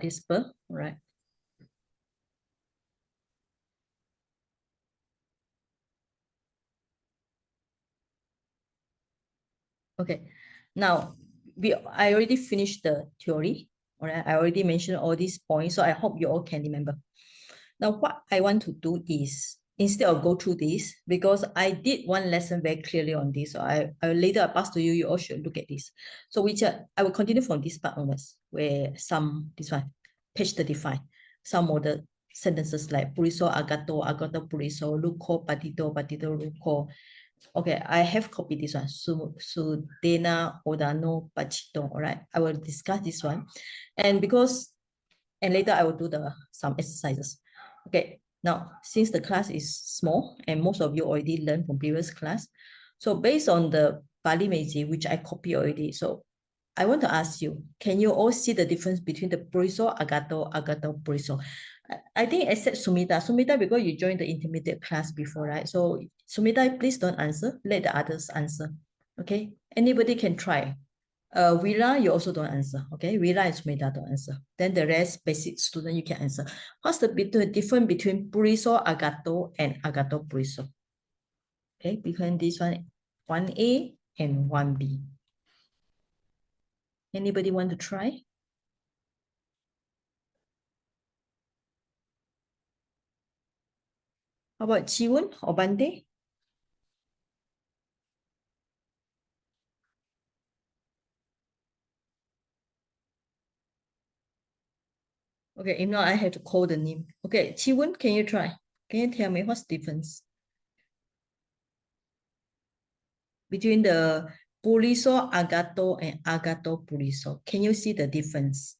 participle, right? Okay, now I already finished the theory. All right, I already mentioned all these points, so I hope you all can remember. Now, what I want to do is, instead of go through this, because I did one lesson very clearly on this, so I later pass to you, you all should look at this. So I will continue from this part onwards, where this one, page 35, some other sentences like puriso, agato, agato, puriso, luko, patito, patito, luko. Okay, I have copied this one. Sudena, Odano, Pachito. All right, I will discuss this one. And later I will do some exercises. Okay, now since the class is small and most of you already learned from previous class, so based on the Pali Meiji, which I copy already, so I want to ask you, can you all see the difference between the puriso, agato, agato, puriso? I think except Sumita, because you joined the intermediate class before, right? So Sumita, please don't answer. Let the others answer. Okay. Anybody can try. Vira, you also don't answer. Okay. Vira and Sumita don't answer. Then the rest, basic student, you can answer. What's the difference between puriso, agato, and agato puriso? Okay. Between this one, 1A and 1B. Anybody want to try? How about Chiwon or Bande? Okay, if not, I have to call the name. Okay, Chiwon, can you try? Can you tell me what's the difference between the Puliso, Agato, and Agato Puliso? Can you see the difference?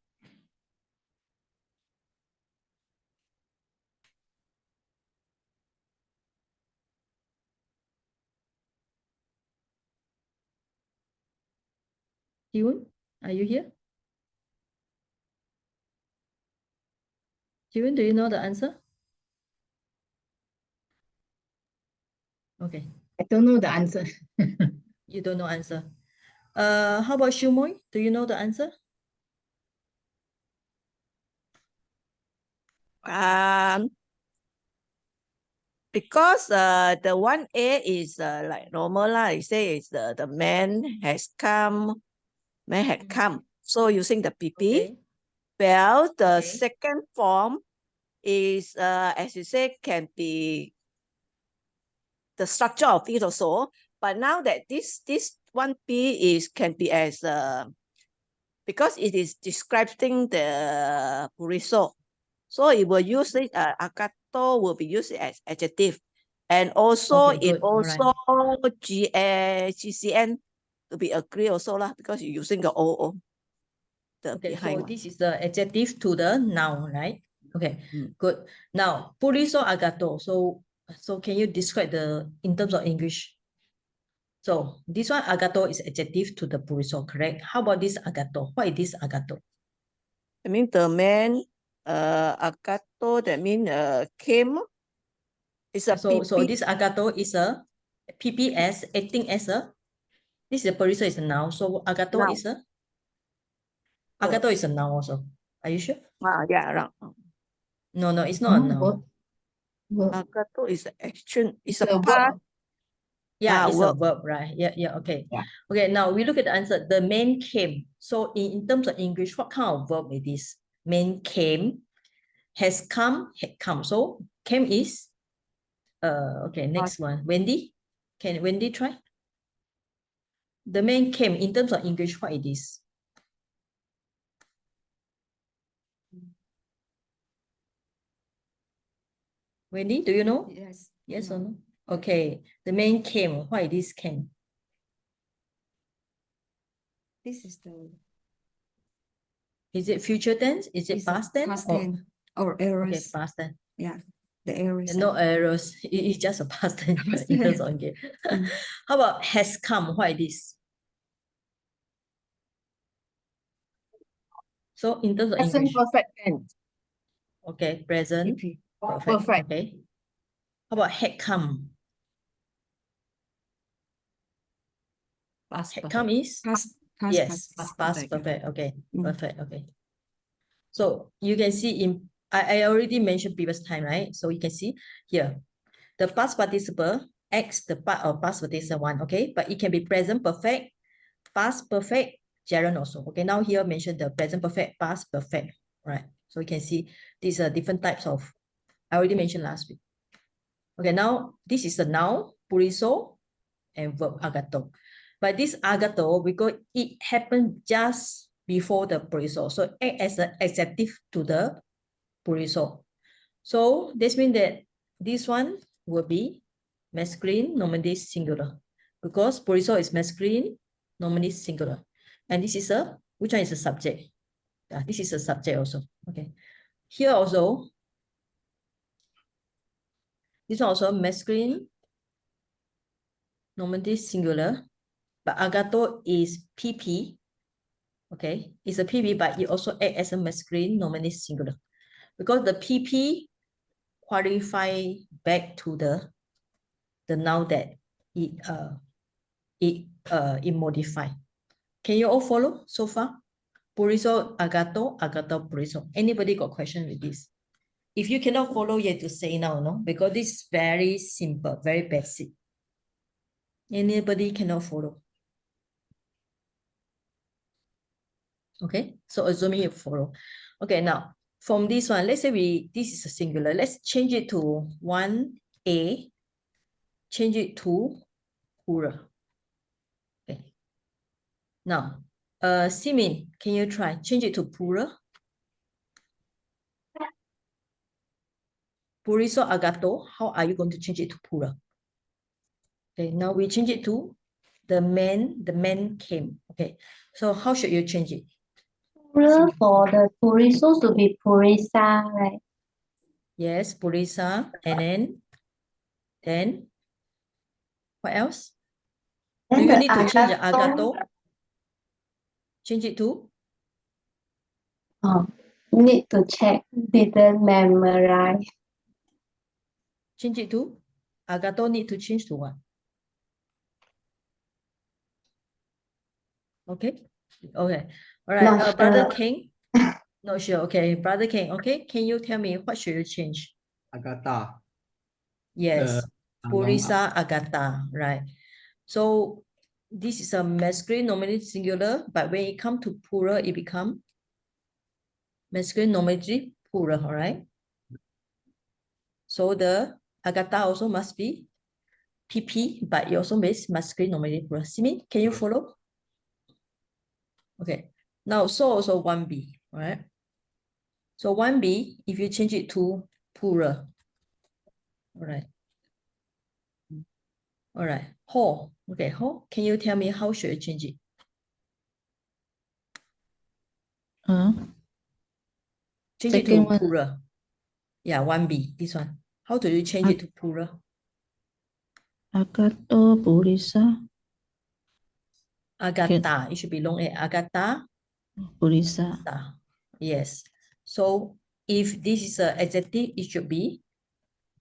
Chiwon, are you here? Chiwon, do you know the answer? Okay. I don't know the answer. You don't know answer. How about Shumoy? Do you know the answer? Because the 1A is like normal lah. You say it's the man has come, man had come. So using the PP. Okay. Well, the Okay. second form is as you say, can be the structure of it also. But now that this 1B can be as because it is describing the puriso. So it will use it, agato will be used as adjective. And also Okay, it good. All right. also GCN to be agree also lah, because you're using the OO. The Okay, behind so one. this is the adjective to the noun, right? Okay, good. Now, puriso agato. So can you describe in terms of English? So this one agato is adjective to the puriso, correct? How about this agato? What is this agato? I mean the man agato, that means came. It's a So PP. this agato is a PPS acting as a, this is a puriso is a noun. So agato Noun. is a, agato is a noun also. Are you sure? Yeah, right. No, it's not a noun. Agato is action. It's a verb. past. Yeah, it's verb. a verb, right? Yeah, okay. Yeah. Okay, now we look at the answer. The man came. So in terms of English, what kind of verb it is? Man came, has come, had come. So came is, okay, next one. Wendy, can Wendy try? The man came, in terms of English, what it is? Wendy, do you know? Yes. Yes or no? Okay, the man came. What it is came? This is the Is it future tense? Is it past tense? past tense or errors. Okay, past tense. Yeah, the errors. No errors. It's just a past tense in terms of English. How about has come? What it is? So in terms of Present English. perfect tense. Okay, present. Perfect. Okay. How about had come? Past Had perfect. come is? Past Yes, past perfect. perfect. Okay, Mm. perfect. Okay. So you can see in, I already mentioned previous time, right? So you can see here, the past participle acts the part of past participle one, okay? But it can be present perfect, past perfect, gerund also. Okay, now here mention the present perfect, past perfect, right? So you can see these are different types of, I already mentioned last week. Okay, now this is the noun, puriso, and verb agato. But this agato, because it happened just before the puriso, so act as an adjective to the puriso. So this means that this one will be masculine, nominative, singular, because puriso is masculine, nominative, singular, and this is a, which one is a subject? Yeah, this is a subject also. Okay, here also, this one also masculine, nominative, singular, but agato is PP. Okay, it's a PP, but it also acts as a masculine, nominative, singular, because the PP qualify back to the noun that it modify. Can you all follow so far? Puriso, agato, agato, puriso. Anybody got question with this? If you cannot follow, you have to say now, no? Because this is very simple, very basic. Anybody cannot follow. Okay, so assuming you follow. Okay, now from this one, let's say this is a singular. Let's change it to 1A, change it to plural. Okay. Now, Simin, can you try change it to plural? Puriso agato, how are you going to change it to plural? Okay, now we change it to the man came. Okay, so how should you change it? Plural for the puriso to be purisa, right? Yes, purisa, and then what else? Do Then you the need to change the agato, agato? Change it to? oh, need to check, didn't memorize. Change it to? Agato need to change to what? Okay, okay, all right. Not Brother sure. King, not sure. Okay, Brother King. Okay, can you tell me what should you change? Agata. Yes, Noun purisa agata, right? So this is a masculine nominative singular, but when it comes to plural, it becomes masculine nominative plural, all right? So the agata also must be PP, but it also makes masculine nominative plural. Simin, can you follow? Okay, now so also 1B, all right? So 1B, if you change it to plural, all right? All right, ho, okay, ho, can you tell me how should I change it? Change it to Second one. plural. Yeah, 1B, this one. How do you change it to plural? Agato purisa Agata, it should be long A. Agata, purisa. sa. Yes. So if this is an adjective, it should be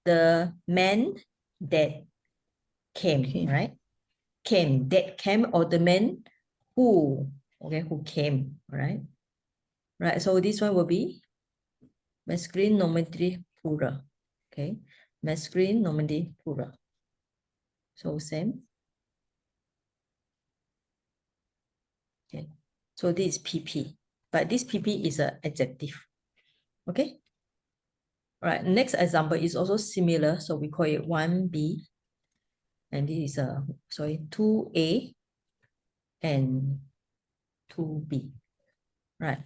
the man that came, Came. right? Came, that came, or the man who, okay, who came, right? Right, so this one will be masculine nominative plural, okay? Masculine nominative plural. So same. Okay, so this is PP, but this PP is an adjective, okay? All right, next example is also similar, so we call it 1B, and this is 2A and 2B, right?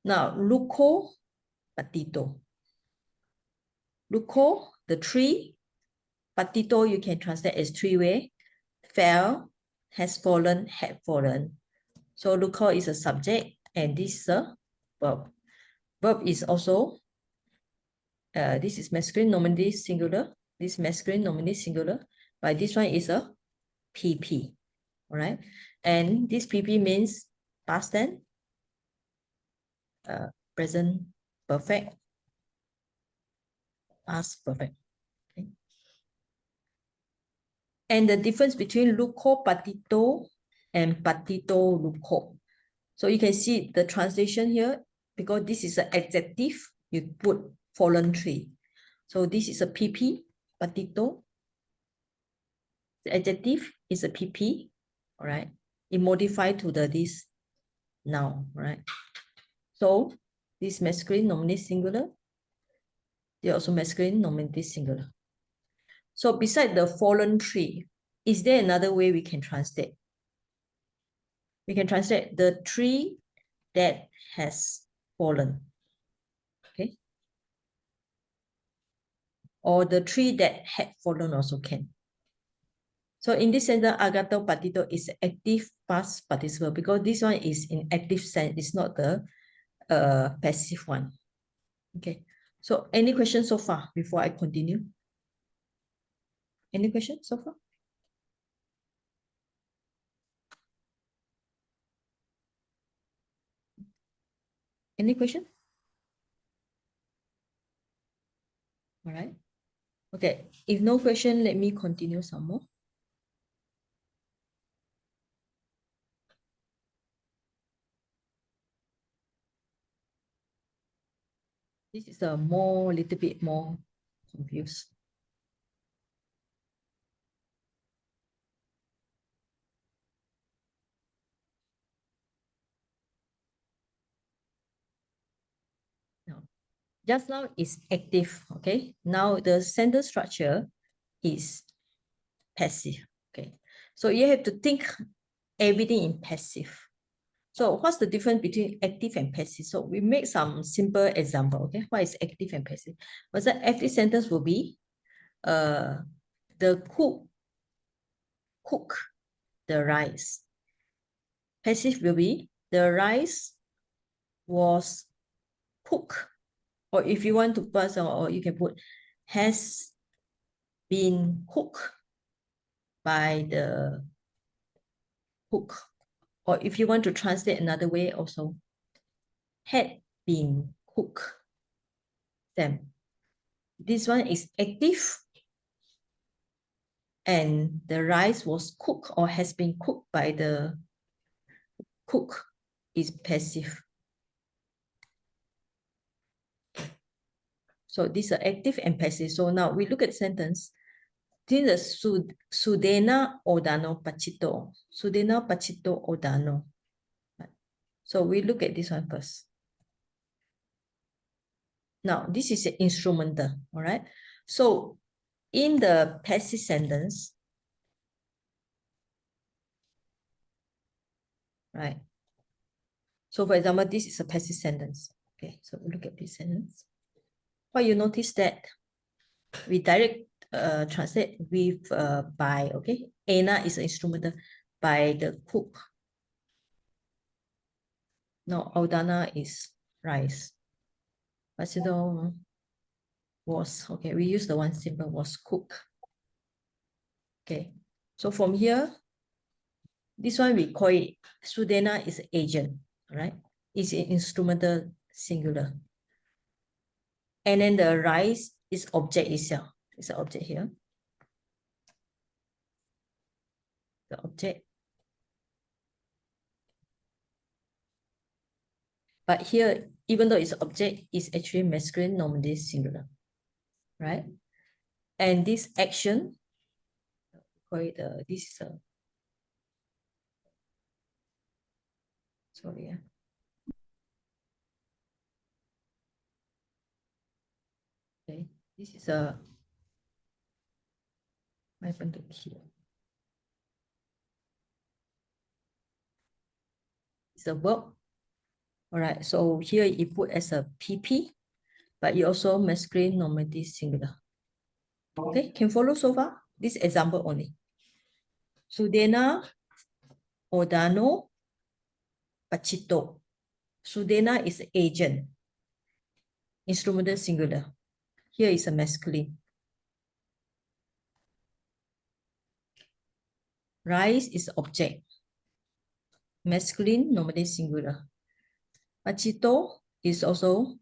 Now, Luco Patito. Luco, the tree. Patito, you can translate as three-way. Fell, has fallen, had fallen. So Luco is a subject, and this is a verb. Verb is also, this is masculine nominative singular. This masculine nominative singular, but this one is a PP. All right, and this PP means past tense, present perfect, past perfect. Okay. And the difference between luco patito and patito luco. So you can see the translation here. because this is an adjective, you put voluntary. So this is a PP, patito. The adjective is a PP, all right? It modified to this noun, right? So this masculine nominative singular, they also masculine nominative singular. So beside the fallen tree, is there another way we can translate? We can translate the tree that has fallen, okay? Or the tree that had fallen also can. So in this sentence, agato patito is active past participle because this one is in active sense. It's not the passive one. Okay. So any questions so far before I continue? Any questions so far? Any question? All right. Okay. If no question, let me continue some more. This is a little bit more confused. Now, just now is active, okay? Now the sentence structure is passive, okay? So you have to think everything in passive. So what's the difference between active and passive? So we make some simple example, okay? What is active and passive? What's the active sentence will be, the cook the rice. Passive will be, the rice was cooked. Or if you want to pass, or you can put, has been cooked by the cook. Or if you want to translate another way also, had been cooked them. This one is active, and the rice was cooked or has been cooked by the cook is passive. So these are active and passive. So now we look at the sentence. This is Sudena Odano Pachito. Sudena Pachito Odano. So we look at this one first. Now, this is an instrumental, all right? So in the passive sentence, right? So for example, this is a passive sentence. Okay, so we look at this sentence. Well, you notice that we direct translate with by, okay? Anna is an instrumental by the cook. No, Aldana is rice. Pachito was, okay, we use the one simple was cook. Okay, so from here, this one we call it, Sudena is agent, right? It's an instrumental singular. And then the rice is object itself. It's an object here. The object. But here, even though it's an object, it's actually masculine nominative singular, right? And this action, call it, this is a, sorry, okay, this is a, what happened to here? It's a verb. All right, so here you put as a PP, but you also masculine nominative singular. Okay, can follow so far? This example only. Sudena Odano Pachito. Sudena is agent. Instrumental singular. Here is a masculine. Rice is object. Masculine nominative singular. Pachito is also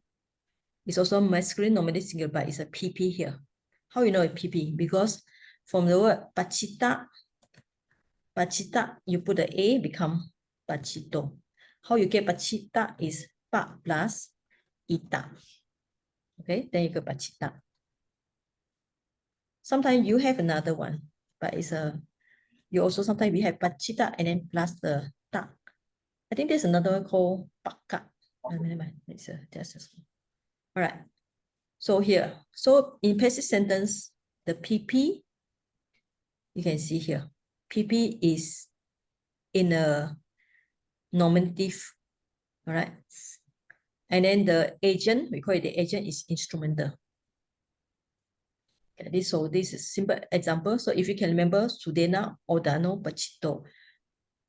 masculine nominative singular, but it's a PP here. How you know it's PP? Because from the word pachita, you put the A become pachito. How you get pachita is pa plus ita. Okay, then you go pachita. Sometimes you have another one, but it's you also sometimes we have pachita and then plus the ta. I think there's another one called paka. Never mind, it's just a small. All right. So here, so in passive sentence, the PP, you can see here, PP is in a nominative, all right? And then the agent, we call it the agent is instrumental. Okay, so this is simple example. So if you can remember, Sudena, Odano, Pachito,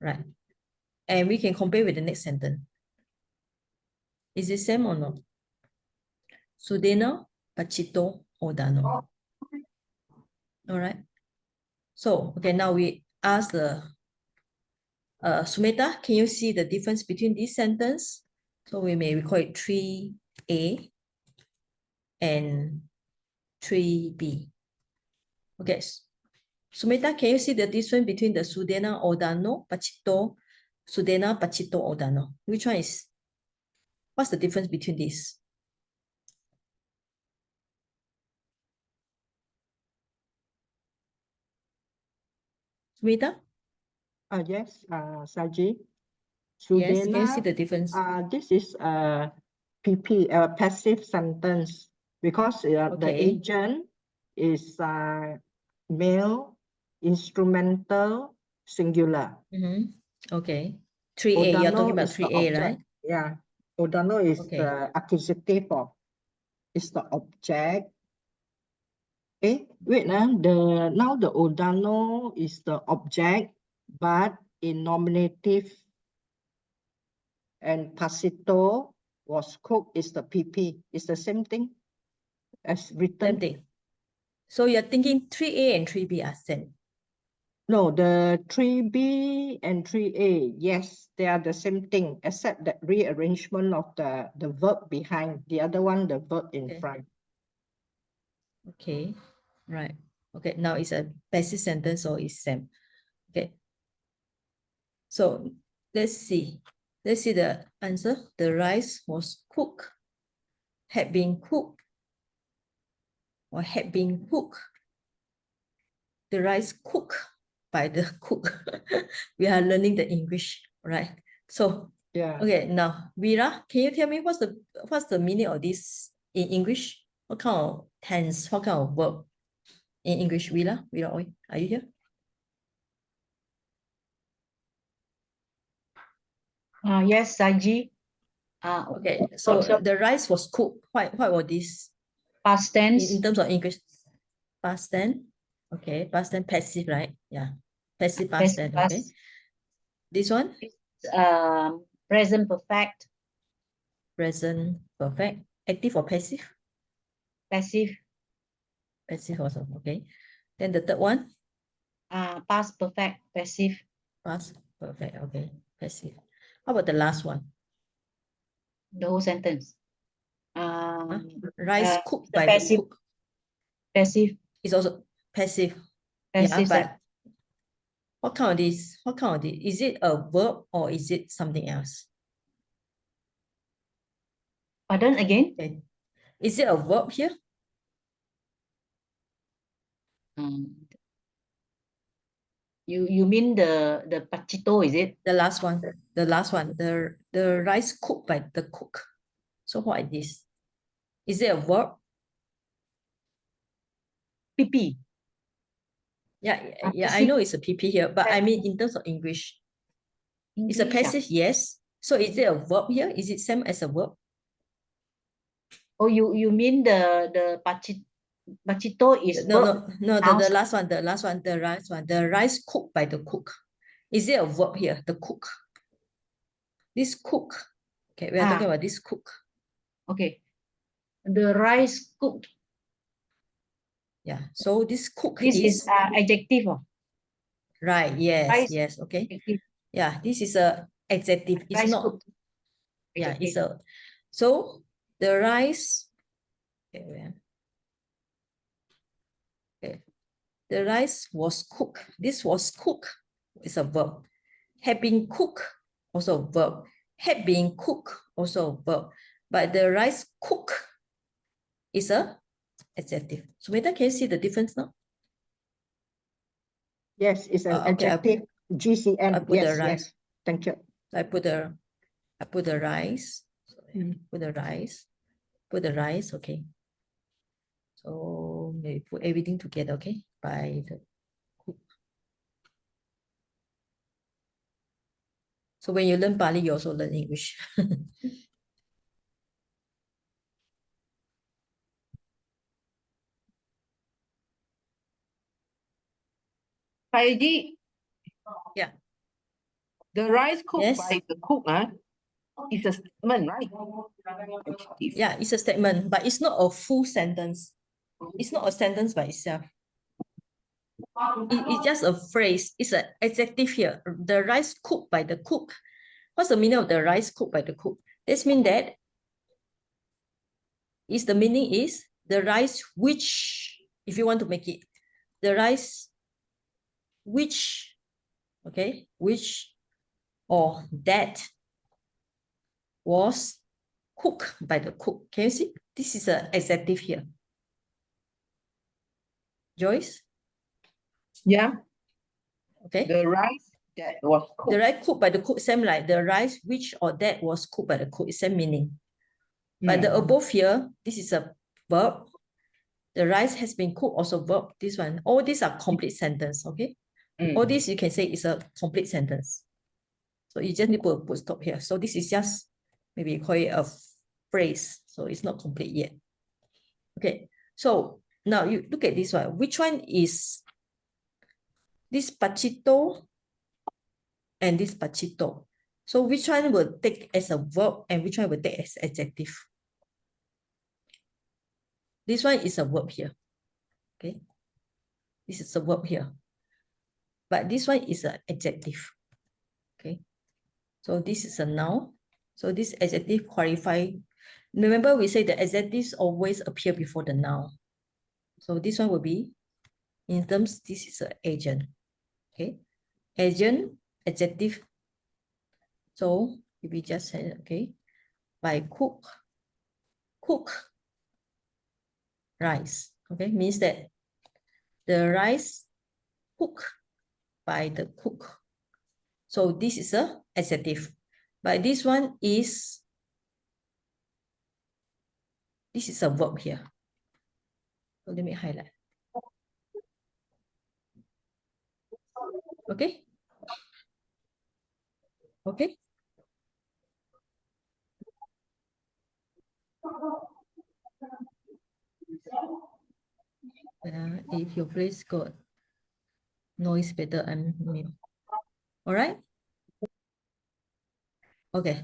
right? And we can compare with the next sentence. Is it same or not? Sudena, Pachito, Odano. All right. So, okay, now we ask the Sumeta, can you see the difference between this sentence? So we may call it 3A and 3B. Okay. Sumeta, can you see the difference between the Sudena, Odano, Pachito, Sudena, Pachito, Odano? Which one is? What's the difference between these? Sumeta? Yes, Saji. Yes, can you see Sudena, the difference? this is a PP, a passive sentence, because the Okay. agent is male, instrumental, singular. Okay. 3A, you're talking Odano about is the 3A, right? object. Yeah. Odano is Okay. the accusative of, is the object. Wait, now the Odano is the object, but in nominative, and Pasito was cooked is the PP. It's the same thing as written. Same thing. So you're thinking 3A and 3B are same. No, the 3B and 3A, yes, they are the same thing, except that rearrangement of the verb behind. The other one, the verb in Okay. front. Okay, right. Okay, now it's a passive sentence, so it's same. Okay. So let's see. Let's see the answer. The rice was cooked, had been cooked, or had been cooked. The rice cooked by the cook. We are learning the English, right? So Yeah. okay, now Vera, can you tell me what's the meaning of this in English? What kind of tense? What kind of verb in English? Vera, are you here? Yes, Saji. Okay, so so the rice was cooked. What was this past in tense. terms of English? Past tense. Okay, past tense passive, right? Yeah, passive past Passive tense. Okay, past. this one Present perfect. present perfect. Active or passive? Passive. Passive also. Okay, then the third one. Past perfect. Passive. Past perfect. Okay, passive. How about the last one? The whole sentence. Rice cooked by passive. the cook. Passive. It's also passive. Passive. Yeah, but what kind of this? What kind of this? Is it a verb or is it something else? Pardon again? Okay. Is it a verb here? You mean the pachito, is it? The last one. The last one. The rice cooked by the cook. So what is this? Is it a verb? PP. Yeah, I passive. know it's a PP here, but I mean in terms of English. It's a passive, yes. So is it a verb here? Is it same as a verb? Oh, you mean the pachito is No, verb? the last one, the rice cooked by the cook. Is it a verb here? The cook. This cook. Okay, we are talking about this cook. Okay. The rice cooked. Yeah. So this cook This is adjective. Right. Yes. Rice Yes. Okay. adjective. Yeah. This is a adjective. It's Rice not. cooked. Yeah. It's Adjective. so the rice. Okay, okay. The rice was cooked. This was cooked. It's a verb. Had been cooked. Also a verb. Had been cooked. also verb. But the rice cook is a adjective. So Meta, can you see the difference now? Yes, it's an Okay, adjective. GCM. I put the Yes, rice. yes. Thank you. I put the rice. Sorry, put the rice, okay. So maybe put everything together, okay? By the cook. So when you learn Pali, you also learn English. Heidi. Yeah. The rice cooked Yes. by the cook, is a statement, right? Adjective. Yeah, it's a statement, but it's not a full sentence. It's not a sentence by itself. It's just a phrase. It's an adjective here. The rice cooked by the cook. What's the meaning of the rice cooked by the cook? This means that the meaning is the rice which, if you want to make it, the rice which, okay, which or that was cooked by the cook. Can you see? This is an adjective here. Joyce? Yeah, Okay. the rice that was The cooked. rice cooked by the cook, same like the rice which or that was cooked by the cook, same meaning. But the above here, this is a verb. The rice has been cooked, also verb. This one, all these are complete sentence, okay? All this you can say is a complete sentence. So you just need to put stop here. So this is just, maybe you call it a phrase. So it's not complete yet. Okay, so now you look at this one. Which one is this pachito and this pachito? So which one will take as a verb and which one will take as adjective? This one is a verb here. Okay, this is a verb here. But this one is an adjective. Okay, so this is a noun. So this adjective qualify. Remember, we say the adjectives always appear before the noun. So this one will be, in terms, this is an agent. Okay, agent, adjective. So if we just say, okay, by cook rice. Okay, means that the rice cooked by the cook. So this is a adjective. But this one is, this is a verb here. So let me highlight. Okay. Okay. If your place got noise better, I'm mute. All right. Okay.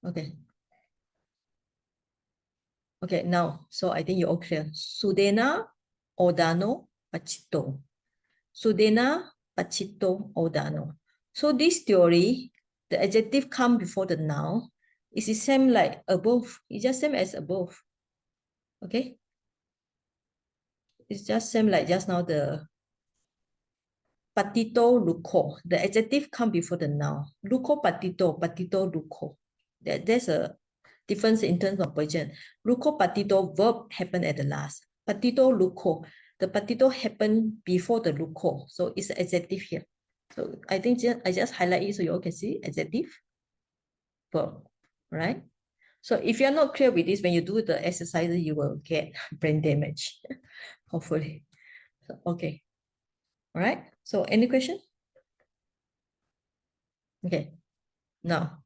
Okay. Okay, now, so I think you're all clear. Sudena, Odano, Pachito. Sudena, Pachito, Odano. So this theory, the adjective come before the noun. It's the same like above. It's just same as above. Okay. It's just same like just now the patito, luko. The adjective come before the noun. Luko, patito, patito, luko. There's a difference in terms of position. Luko, patito, verb happen at the last. Patito, luko. The patito happen before the luko. So it's adjective here. So I think I just highlight it so you all can see adjective, verb, right? So if you're not clear with this, when you do the exercises, you will get brain damage, hopefully. So, okay. All right. So any question? Okay. Now,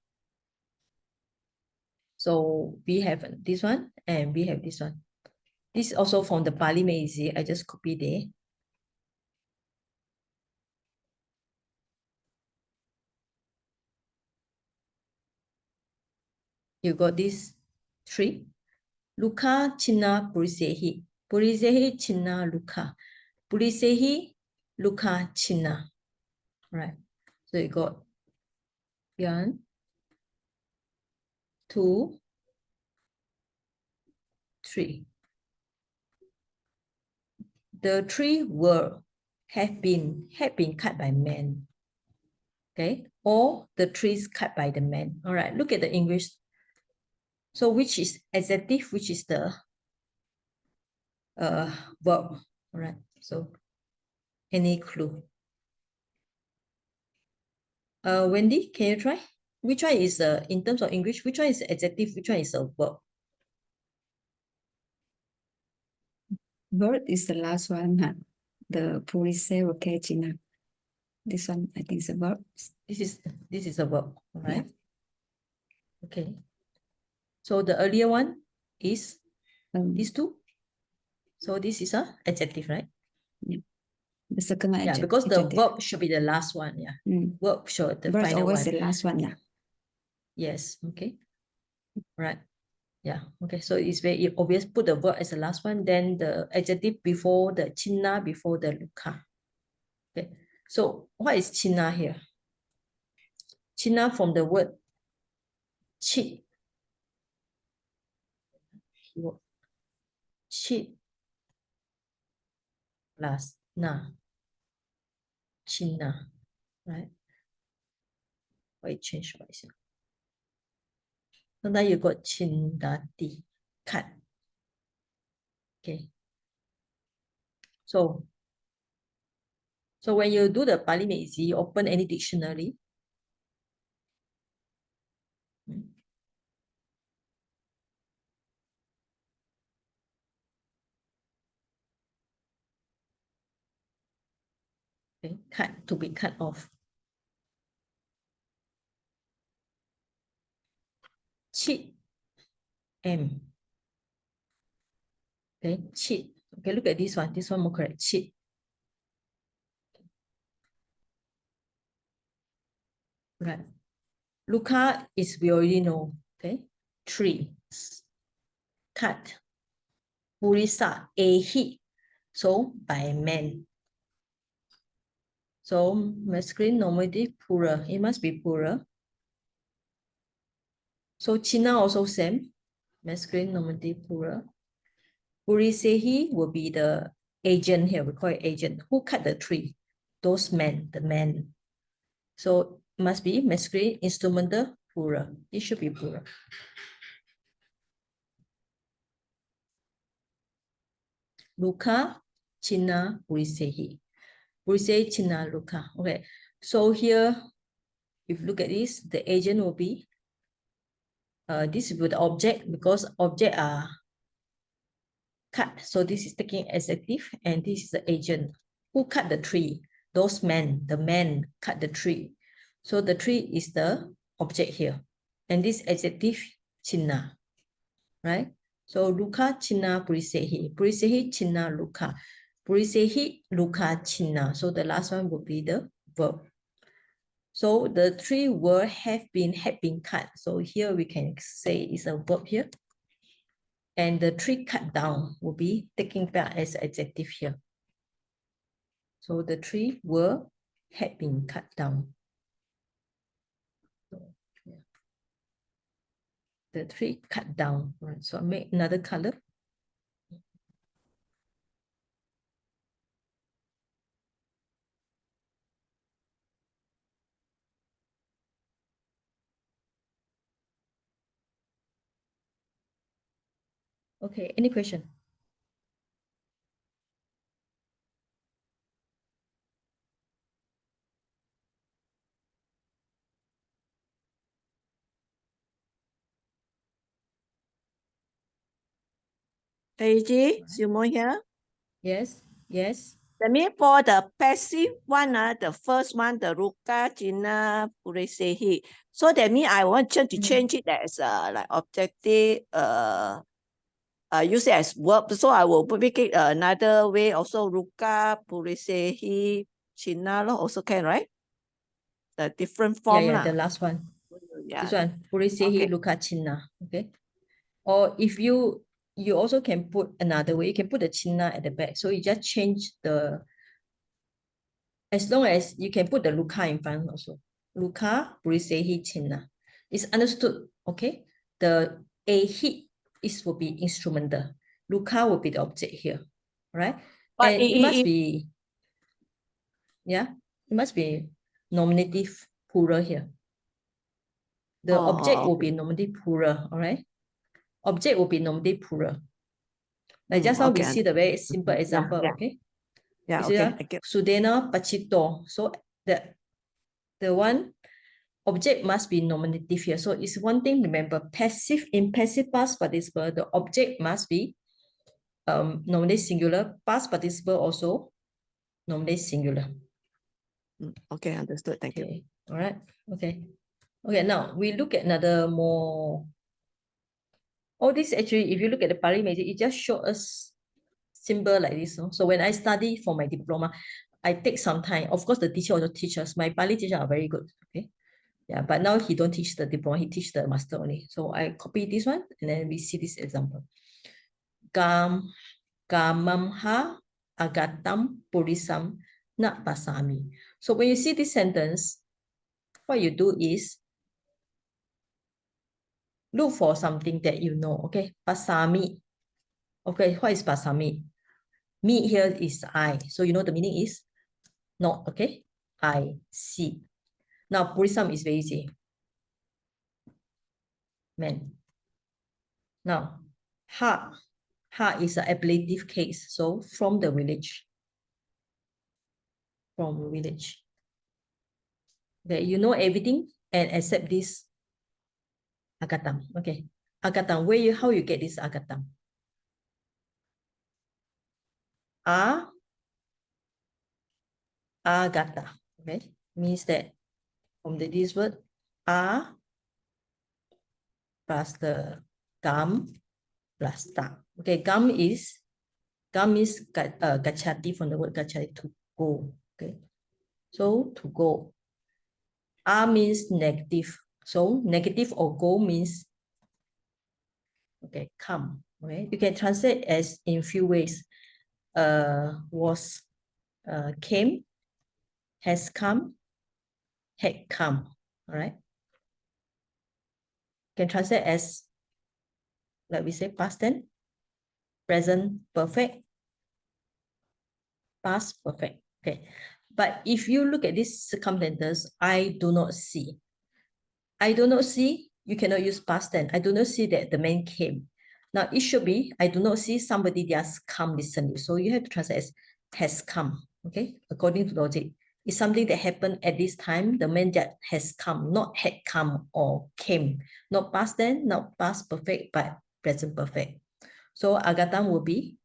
so we have this one and we have this one. This is also from the Pali Mazy. I just copy there. You got this three. Luka, China, Purisehi. Purisehi, China, Luka. Purisehi, Luka, China. Right. So you got 1, 2, 3. The tree were have been cut by man. Okay. or the trees cut by the man. All right, look at the English. So which is adjective, which is the verb. All right, so any clue? Wendy, can you try? Which one is in terms of English, which one is adjective, which one is a verb? Word is the last one, huh? The police say, okay, China. This one, I think, is a verb. This is a verb, all Yeah. right? Okay. So the earlier one is these two. So this is a adjective, right? The second one, Yeah, because the adjective. verb should be the last one. Yeah, Mm. verb should the Verb is final always one. the last one, yeah. Yes. Okay. Right. Yeah. Okay. So it's very obvious. Put the verb as the last one, then the adjective before the China, before the Luca. Okay. So what is China here? China from the word cheat. Cheat plus na. China. Right. Why change twice? Sometimes you got Chindati. Cut. Okay. So when you do the Pali Meizi, you open any dictionary. Okay, cut, to be cut off. Cheat, M. Okay, cheat. Okay, look at this one. This one more correct. Cheat. Right. Luca is we already know. Okay. Tree. Cut. Purisa, a hit. So by man. So masculine nominative plural. It must be plural. So China also same. Masculine nominative plural. Purisehi will be the agent here. We call it agent. Who cut the tree? Those men, the men. So must be masculine instrumental plural. It should be plural. Luca, China, Purisehi. Purisehi, China, Luca. Okay. So here, if you look at this, the agent will be this is with the object because object are cut. So this is taking adjective and this is the agent. Who cut the tree? Those men, the men cut the tree. So the tree is the object here. And this adjective, China, right? So Luca, China, Purisehi. Purisehi, China, Luca. Purisehi, Luca, China. So the last one would be the verb. So the three words had been cut. So here we can say it's a verb here. And the tree cut down will be taking back as adjective here. So the tree had been cut down. So, yeah. The tree cut down. Right. So I make another color. Okay, any question? Paige, Simon here. Yes, yes. That means for the passive one, the first one, the Ruka, China, Puresehi. So that means I want to change it as like objective, use it as verb. So I will make it another way also. Ruka, Puresehi, China also can, right? The different form Yeah, lah. the last one. Yeah. This one, Purisehi, Okay. Luca, China. Okay. Or if you also can put another way, you can put the China at the back. So you just change the, as long as you can put the Luca in front also. Luca, Purisehi, China. It's understood, okay? The a hit will be instrumental. Luca will be the object here, right? But And it must be, yeah, it must be nominative plural here. The object will okay. be nominative plural, all right? Object will be nominative plural. Like just now we Okay. see the very simple Yeah, example, yeah. okay? Yeah, You see okay. that? Thank you. Sudena Pachito. So the one object must be nominative here. So it's one thing, remember, passive, in passive past participle, the object must be nominative singular, past participle also nominative singular. Okay, understood. Thank you. Okay, all right, okay. Okay, now we look at another more. All this actually, if you look at the Pali magic, it just shows us symbol like this. No? So when I study for my diploma, I take some time. Of course, the teacher also teaches. My Pali teacher are very good. Okay. Yeah, but now he don't teach the diploma, he teach the master only. So I copy this one and then we see this example. Gamamha agatam purisam na pasami. So when you see this sentence, what you do is look for something that you know. Okay, pasami. Okay, what is pasami? Me here is I. So you know the meaning is not, okay? I see. Now purisam is very easy. Man. Now, ha is an ablative case. So from the village. From village. Okay, you know everything and except this agatam. Okay. Agatam, how you get this agatam? Agata. Okay. Means that from this word plus the gam plus ta. Okay, gam is gachati, from the word gachati, to go. Okay, so to go. Means negative. So negative or go means, okay, come. Okay, you can translate as in few ways. Was, came, has come, had come. All right. Can translate as, like we say, past tense, present perfect, past perfect. Okay. But if you look at these circumstances, I do not see. I do not see, you cannot use past tense. I do not see that the man came. Now it should be, I do not see somebody just come recently. So you have to translate as has come. Okay. According to logic, it's something that happened at this time. The man that has come, not had come or came. Not past tense, not past perfect, but present perfect. So agatam will be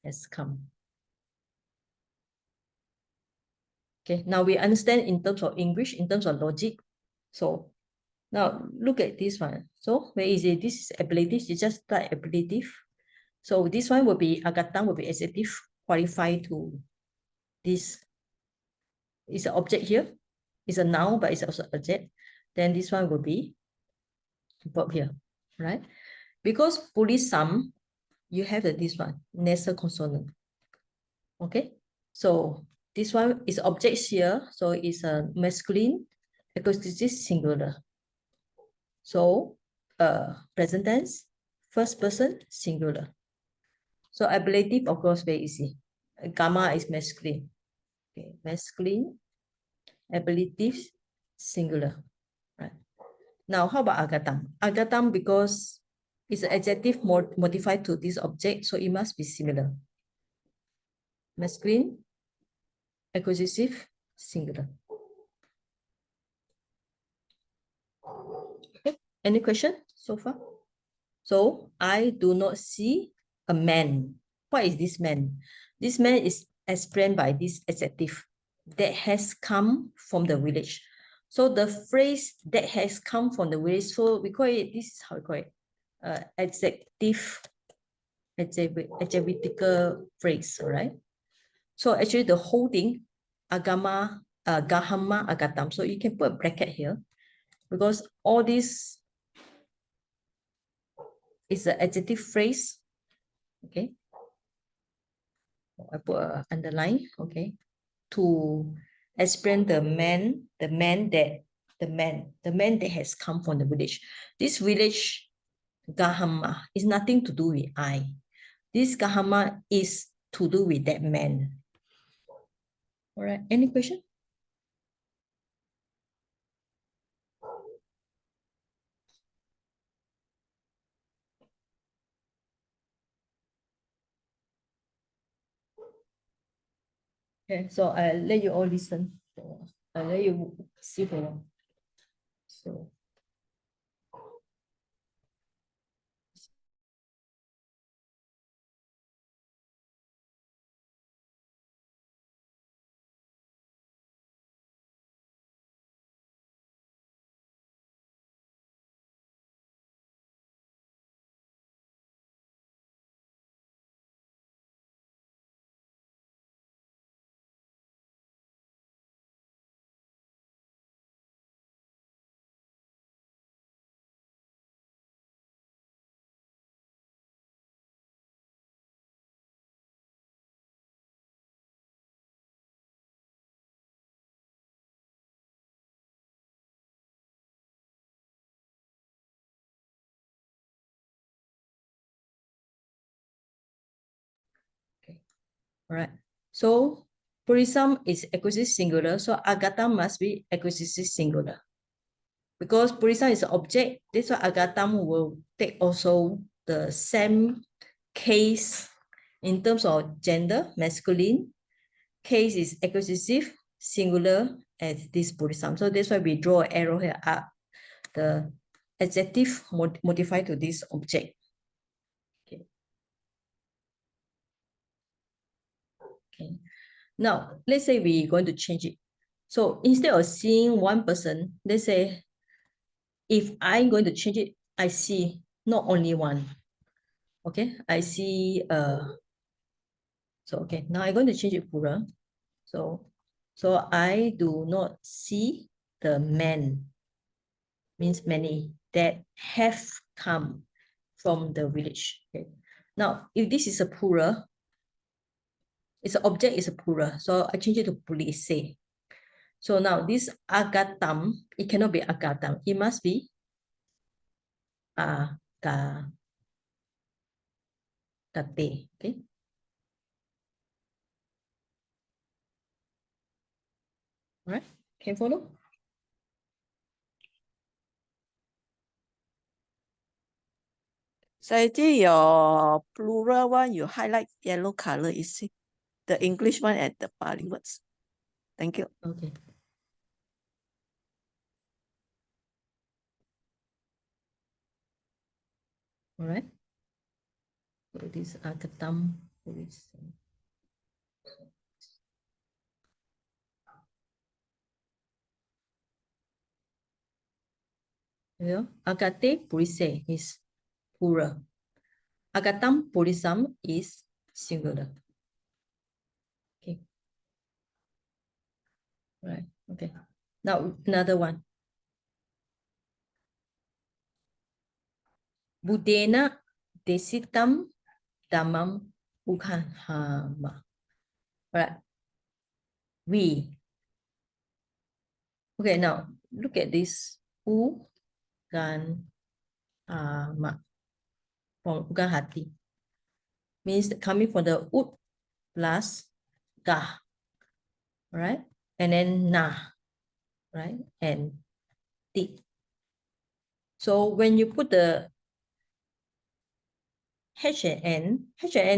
has come. Okay, now we understand in terms of English, in terms of logic. So now look at this one. So where is it? This is ablative. You just type ablative. So this one will be agatam, will be adjective qualified to this. It's an object here. It's a noun, but it's also object. Then this one will be verb here, right? Because purisam, you have this one, nasal consonant. Okay, so this one is objects here, so it's a masculine because this is singular. So present tense, first person, singular. So ablative, of course, very easy. Gamma is masculine. Okay, masculine, ablative, singular. Right. Now, how about agatam? Agatam, because it's an adjective modified to this object, so it must be similar. Masculine, accusative, singular. Okay. Any question so far? So I do not see a man. What is this man? This man is explained by this adjective that has come from the village. So the phrase that has come from the village, so we call it, this is how we call it, adjectivical phrase, all right? So actually the whole thing, agama, gahama, agatam. So you can put a bracket here because all this is an adjective phrase. Okay. I put an underline, okay, to explain the man that has come from the village. This village, Gahama, is nothing to do with I. This Gahama is to do with that man. All right, any question? Okay, so I'll let you all listen. I'll let you see for a while. So. All right. So purisam is acquisitive singular. So agatam must be acquisitive singular. Because purisam is an object, that's why agatam will take also the same case in terms of gender, masculine. Case is acquisitive singular as this purisam. So that's why we draw an arrow here up. The adjective modified to this object. Okay. Now, let's say we're going to change it. So instead of seeing one person, let's say, if I'm going to change it, I see not only one. Okay, I see, okay, now I'm going to change it plural. So I do not see the men, means many, that have come from the village. Okay. Now, if this is a plural, it's an object is a plural. So I change it to police. So now this agatam, it cannot be agatam. It must be agate. Okay. All right. Can you follow? So I think your plural one, you highlight yellow color, is it? The English one and the Pali words. Thank you. Okay. All right. So this agatam police. Yeah. Agate police is plural. Agatam polisam is singular. Okay. Right. Okay. Now another one. Budena desitam damam ukhahama. Right. We. Okay, now look at this. Ugan from ugan hati. Means coming from the ut plus ga. Right? And then na. Right? And ti. So when you put the H and N,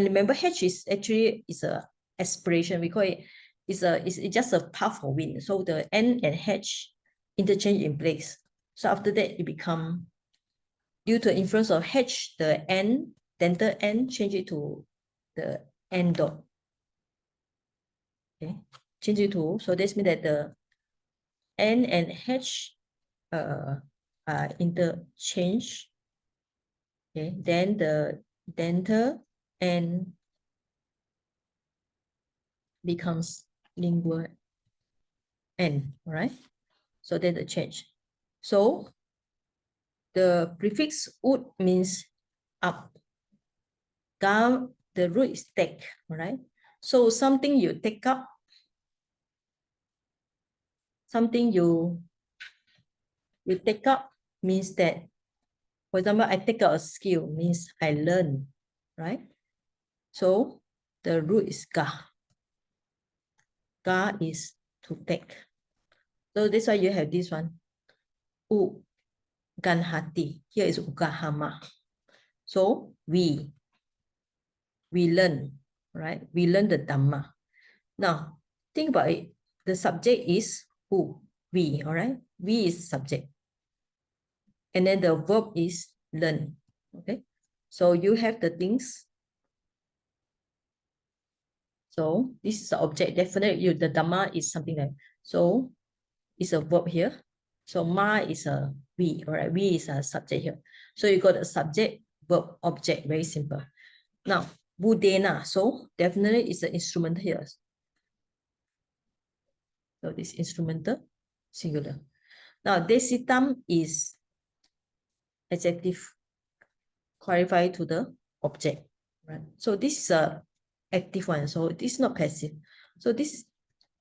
remember H is actually is a aspiration. We call it it's just a path for wind. So the N and H interchange in place. So after that, it become due to influence of H, the N, dental N, change it to the N dot. Okay, change it to, so this means that the N and H are interchange. Okay, then the dental N becomes lingual N, right? So that's the change. So the prefix ut means up. Ga, the root is take, right? So something you take up, something you take up means that, for example, I take up a skill means I learn, right? So the root is ga. Ga is to take. So that's why you have this one. U ganhati. Here is ugahama. So we learn, right? We learn the Dhamma. Now, think about it. The subject is who? We, all right? We is subject. And then the verb is learn, okay? So you have the things. So this is the object. Definitely, the Dhamma is something like, so it's a verb here. So ma is a we, all right? We is a subject here. So you got a subject, verb, object, very simple. Now, Budena, so definitely it's an instrument here. So this instrumental, singular. Now, Desitam is adjective, qualify to the object, right? So this is a active one, so this is not passive. So this is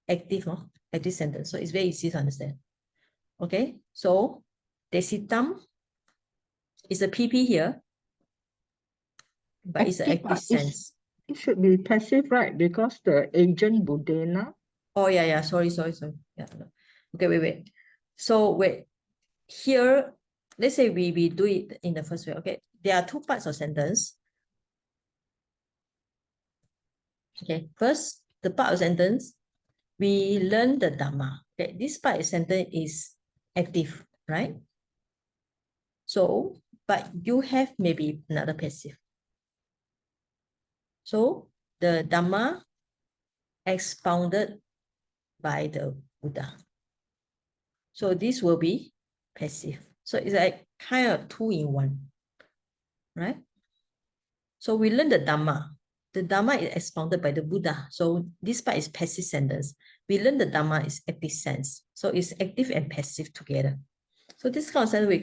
active, no? Active sentence, so it's very easy to understand. Okay, so Desitam is a PP here, but it's an active sense. It should be passive, right? Because the agent Budena. Oh, yeah, sorry. Yeah, no. Okay, wait. So wait, here, let's say we do it in the first way, okay? There are two parts of sentence. Okay, first, the part of sentence, we learn the Dhamma. Okay, this part of sentence is active, right? So, but you have maybe another passive. So, the Dhamma expounded by the Buddha. So this will be passive. So it's like kind of 2 in 1, right? So we learn the Dhamma. The Dhamma is expounded by the Buddha. So this part is passive sentence. We learn the Dhamma is active sense. So it's active and passive together. So this kind of sentence we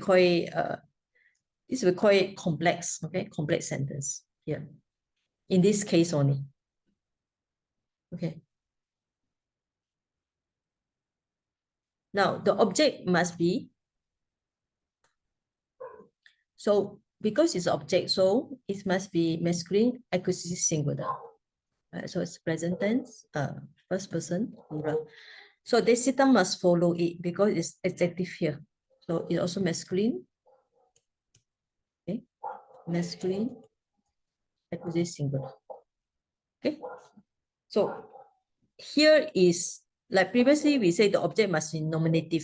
call it, complex, okay? Complex sentence here. In this case only. Okay. Now the object must be, so because it's object, so it must be masculine, accusative, singular. So it's present tense, first person, plural. So Desitam must follow it because it's adjective here. So it's also masculine. Okay, masculine, accusative, singular. Okay, so here is like previously we say the object must be nominative,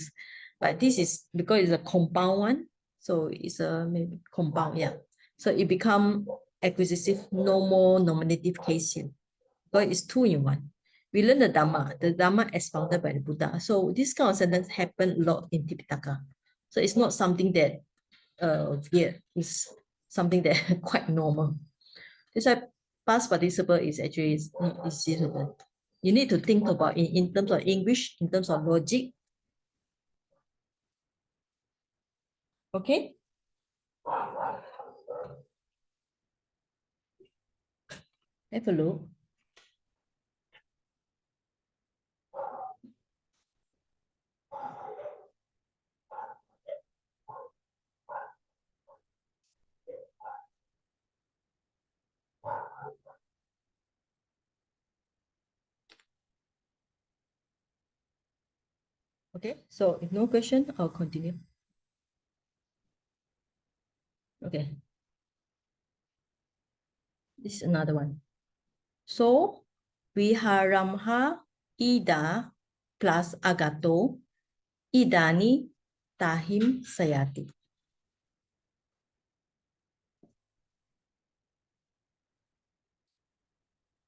but this is because it's a compound one. So it's a maybe compound, yeah. So it become acquisitive, no more nominative case here. But it's 2 in 1. We learn the Dhamma expounded by the Buddha. So this kind of sentence happen a lot in Tipitaka. So it's not something that it's something that quite normal. That's why past participle is actually not easy to learn. You need to think about it in terms of English, in terms of logic. Okay? Have a look. Okay, so if no question, I'll continue. Okay. This is another one. So, Viharamha Ida plus Agato Idani Tahim Sayati.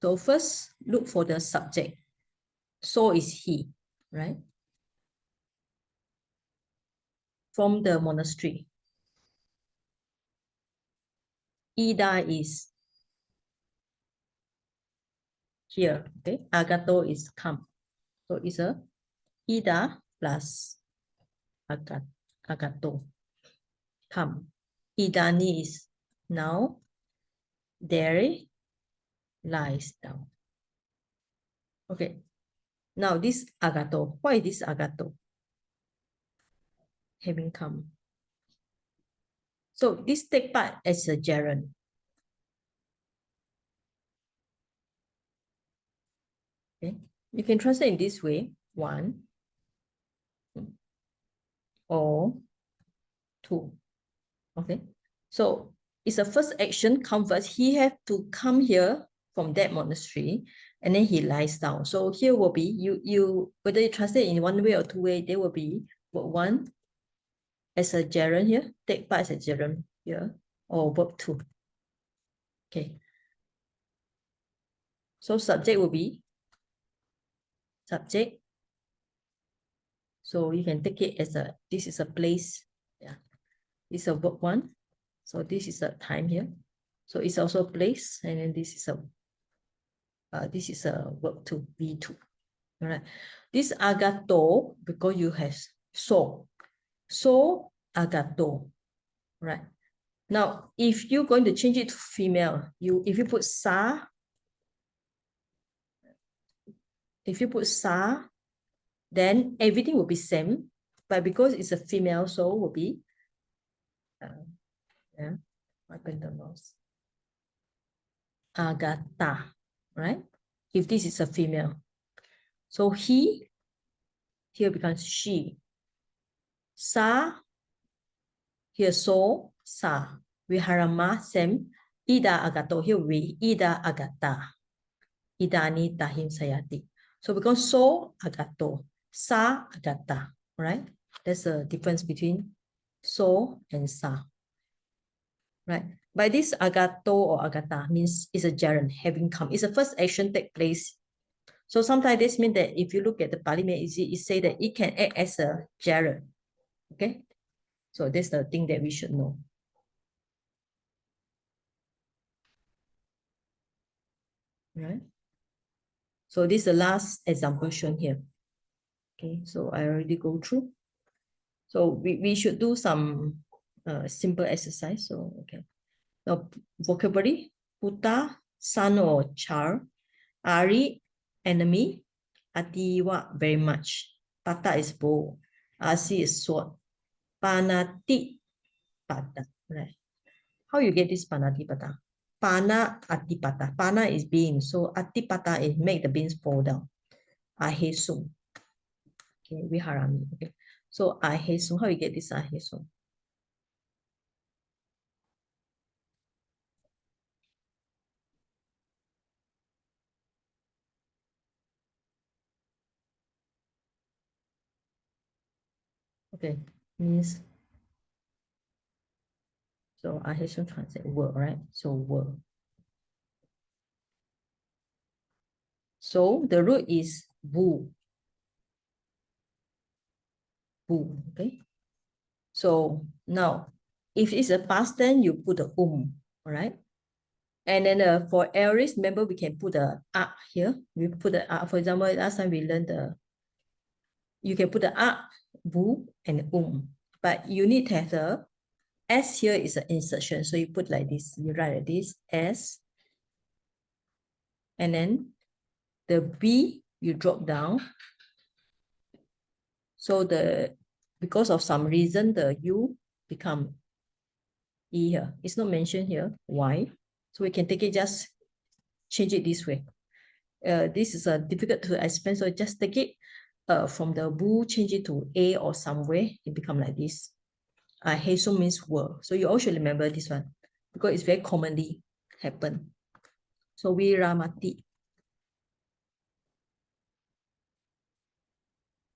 So first, look for the subject. So is he, right? From the monastery. Ida is here, okay? Agato is come. So it's a Ida plus Agato. Come. Idani is now there lies down. Okay. Now this Agato. Why is this Agato? Having come. So this take part as a gerund. Okay. You can translate in this way. 1 or 2. Okay. So it's a first action come first. He have to come here from that monastery, and then he lies down. So here will be, whether you translate in one way or two way, there will be verb 1 as a gerund here, take part as a gerund here, or verb 2. Okay. So subject will be subject. So you can take it as a, this is a place. Yeah. It's a verb 1. So this is a time here. So it's also a place, and then this is a verb 2, V2. All right. This agato, because you have so agato, right? Now, if you're going to change it to female, if you put sa, then everything will be same. But because it's a female, so will be agata, right? If this is a female. So he here becomes she. Sa here so sa. Viharama same. Ida agato here we ida agata. Idani tahim sayati. So because so agato, sa agata, right? That's the difference between so and sa. Right? By this agato or agata means it's a gerund, having come. It's the first action take place. So sometimes this means that if you look at the Pali, it say that it can act as a gerund. Okay? So that's the thing that we should know. Right? So this is the last example shown here. Okay, so I already go through. So we should do some simple exercise. So, okay. Now, vocabulary, puta, son or child, ari, enemy, atiwa, very much, pata is bow, asi is sword, panati, pata, right? How you get this panati pata? Pana atipata. Pana is bean, so atipata is make the beans fall down. Ahesum. Okay, viharami. Okay. So ahesum, how you get this ahesum? Okay, means, so I have to translate word, right? So word. So the root is bu. Bu, okay? So now, if it's a past tense, you put the all right? And then for aorist, remember we can put the a here. We put the a. For example, last time we learned you can put the a, bu, and but you need to have the S here is an insertion. So you put like this, you write like this, S. And then the B, you drop down. So because of some reason, the U become E here. It's not mentioned here. Why? So we can take it, just change it this way. This is difficult to explain, so just take it from the bu, change it to A or somewhere, it become like this. Hesu means word. So you all should remember this one because it's very commonly happen. So viramati.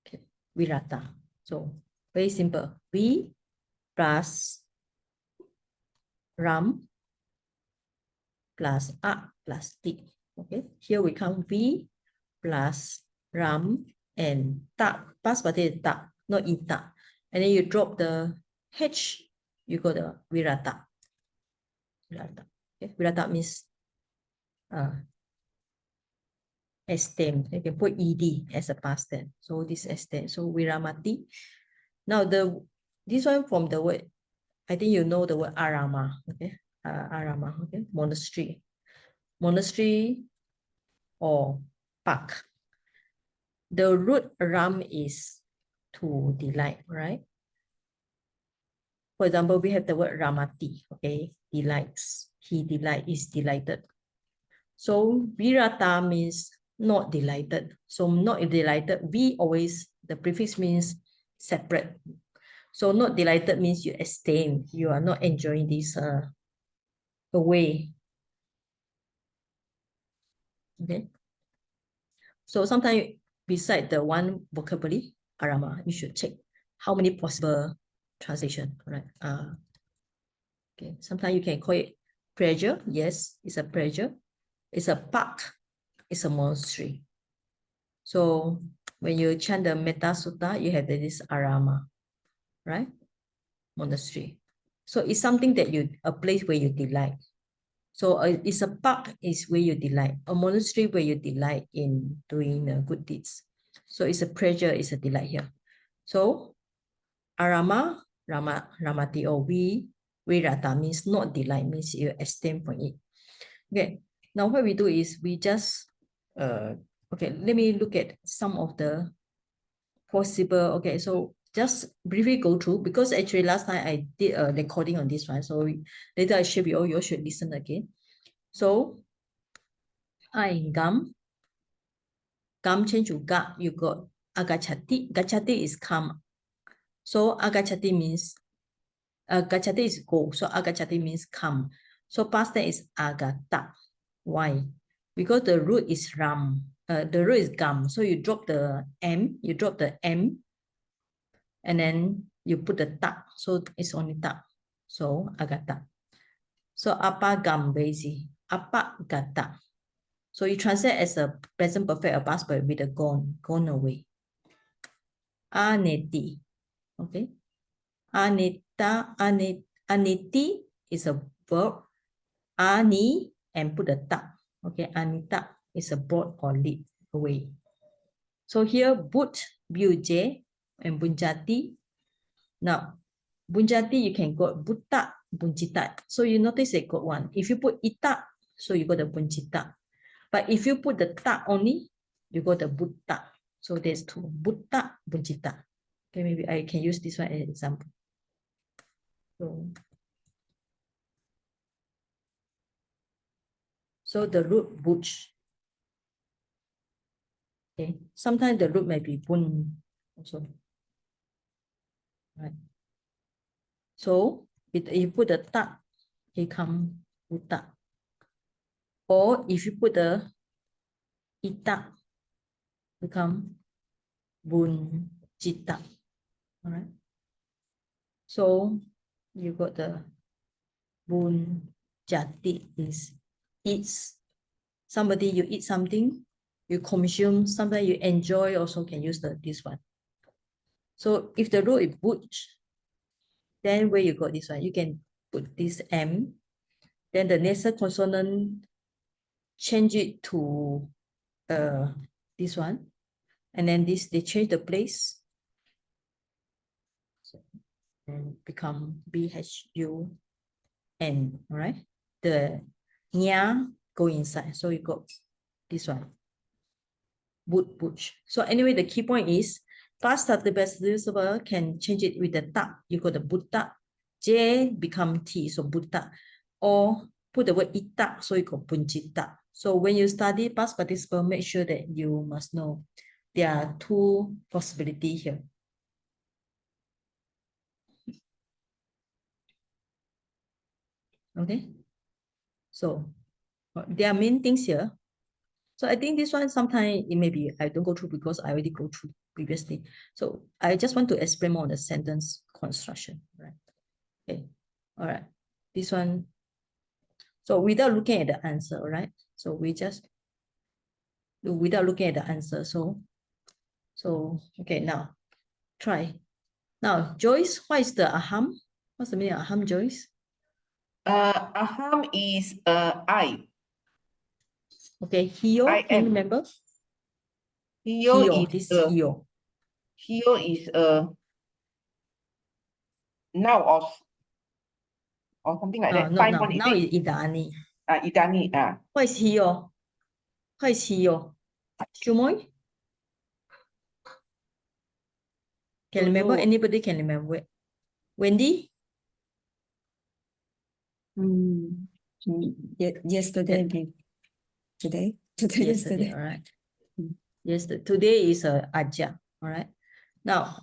Okay, virata. So very simple. V plus ram plus a plus t. Okay, here we count V plus ram and ta. Past participle ta, not ita. And then you drop the H, you got the virata. Virata. Okay, virata means estem. You can put ed as a past tense. So this estem. So viramati. Now this one from the word, I think you know the word arama. Okay, arama. Okay, monastery. Monastery or park. The root ram is to delight, right? For example, we have the word ramati, okay? Delights. He is delighted. So virata means not delighted. So not delighted, the prefix means separate. So not delighted means you abstain. You are not enjoying this away. Okay. So sometimes beside the one vocabulary, arama, you should check how many possible translation, right? Okay. Sometimes you can call it pressure. Yes, it's a pressure. It's a park. It's a monastery. So when you chant the Metta Sutta, you have this arama, right? Monastery. So it's something that a place where you delight. So it's a park is where you delight. A monastery where you delight in doing good deeds. So it's a pleasure, it's a delight here. So arama, ramati, or virata means not delight, means you abstain from it. Okay. Now what we do is we just okay, let me look at some of the possible. Okay, so just briefly go through, because actually last time I did a recording on this one, so later I share with you should listen again. So gam change to ga, you got agachati. Gachati is come. So agachati means gachati is go. So agachati means come. So past tense is agata. Why? Because the root is ram. The root is gam. So you drop the M, and then you put the ta. So it's only ta. So agata. So apa gambezi. Apa gata. So you translate as a present perfect or past perfect with a gone away. Aneti. Okay. Aneti is a verb. Ani and put a ta. Okay. Anita is a brought or lead away. So here but, buj, and bunjati. Now bunjati you can go buta, bunjita. So you notice they got one. If you put ita, so you got the bunjita. But if you put the ta only, you got the butta. So there's two, butta, bunjita. Okay, maybe I can use this one as an example. So the root butch. Okay, sometimes the root may be bun also. Right. So if you put the ta, it come butta. Or if you put the ita, become bunjita. All right. So you got the bunjati is eats. Somebody, you eat something, you consume, sometimes you enjoy, also can use this one. So if the root is butch, then where you got this one, you can put this M, then the nasal consonant, change it to this one, and then this, they change the place and become BHUN, all right? The nya go inside, so you got this one. Butch. So anyway, the key point is past participle can change it with the ta. You got the butta. J become T, so butta. Or put the word ita, so you got bunjita. So when you study past participle, make sure that you must know there are two possibilities here. Okay. So there are main things here. So I think this one sometimes it may be I don't go through because I already go through previously. So I just want to explain more on the sentence construction, right? Okay, all right. This one. So without looking at the answer, right? So we just do without looking at the answer. So okay, now try. Now, Joyce, what is the aham? What's the meaning of aham, Joyce? Aham is I. Okay, hio, I can you am. remember? Hio is this a hio. Hio is a now or something like that. No, 5 now. months, Now is is idani. it? Idani. What is hio? What is hio? Chumoy? Can Don't remember? know. Anybody can remember it? Wendy? Yesterday, today, yesterday. All right. Mm. Yes, today is aja. All right. Now,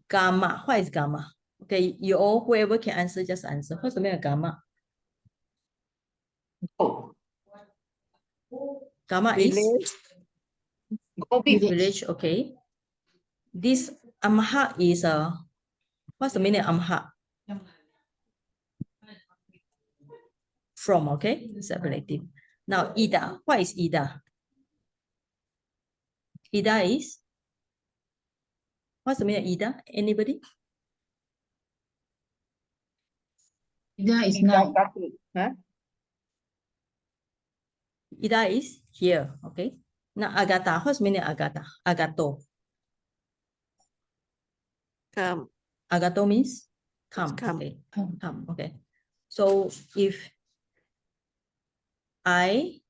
gamma. What is gamma? Okay, you all, whoever can answer, just answer. What's the meaning of gamma? Oh, Gamma is Village. Gobi. village, okay. This Amha is what's the meaning of Amha? From, okay, it's a relative. Now Ida, what is Ida? Ida is, what's the meaning of Ida? Anybody? Ida is now. Huh? Ida is here, okay. Now Agata, what's the meaning of Agata? Agato. Agato means come, come. okay. Come, okay. So if I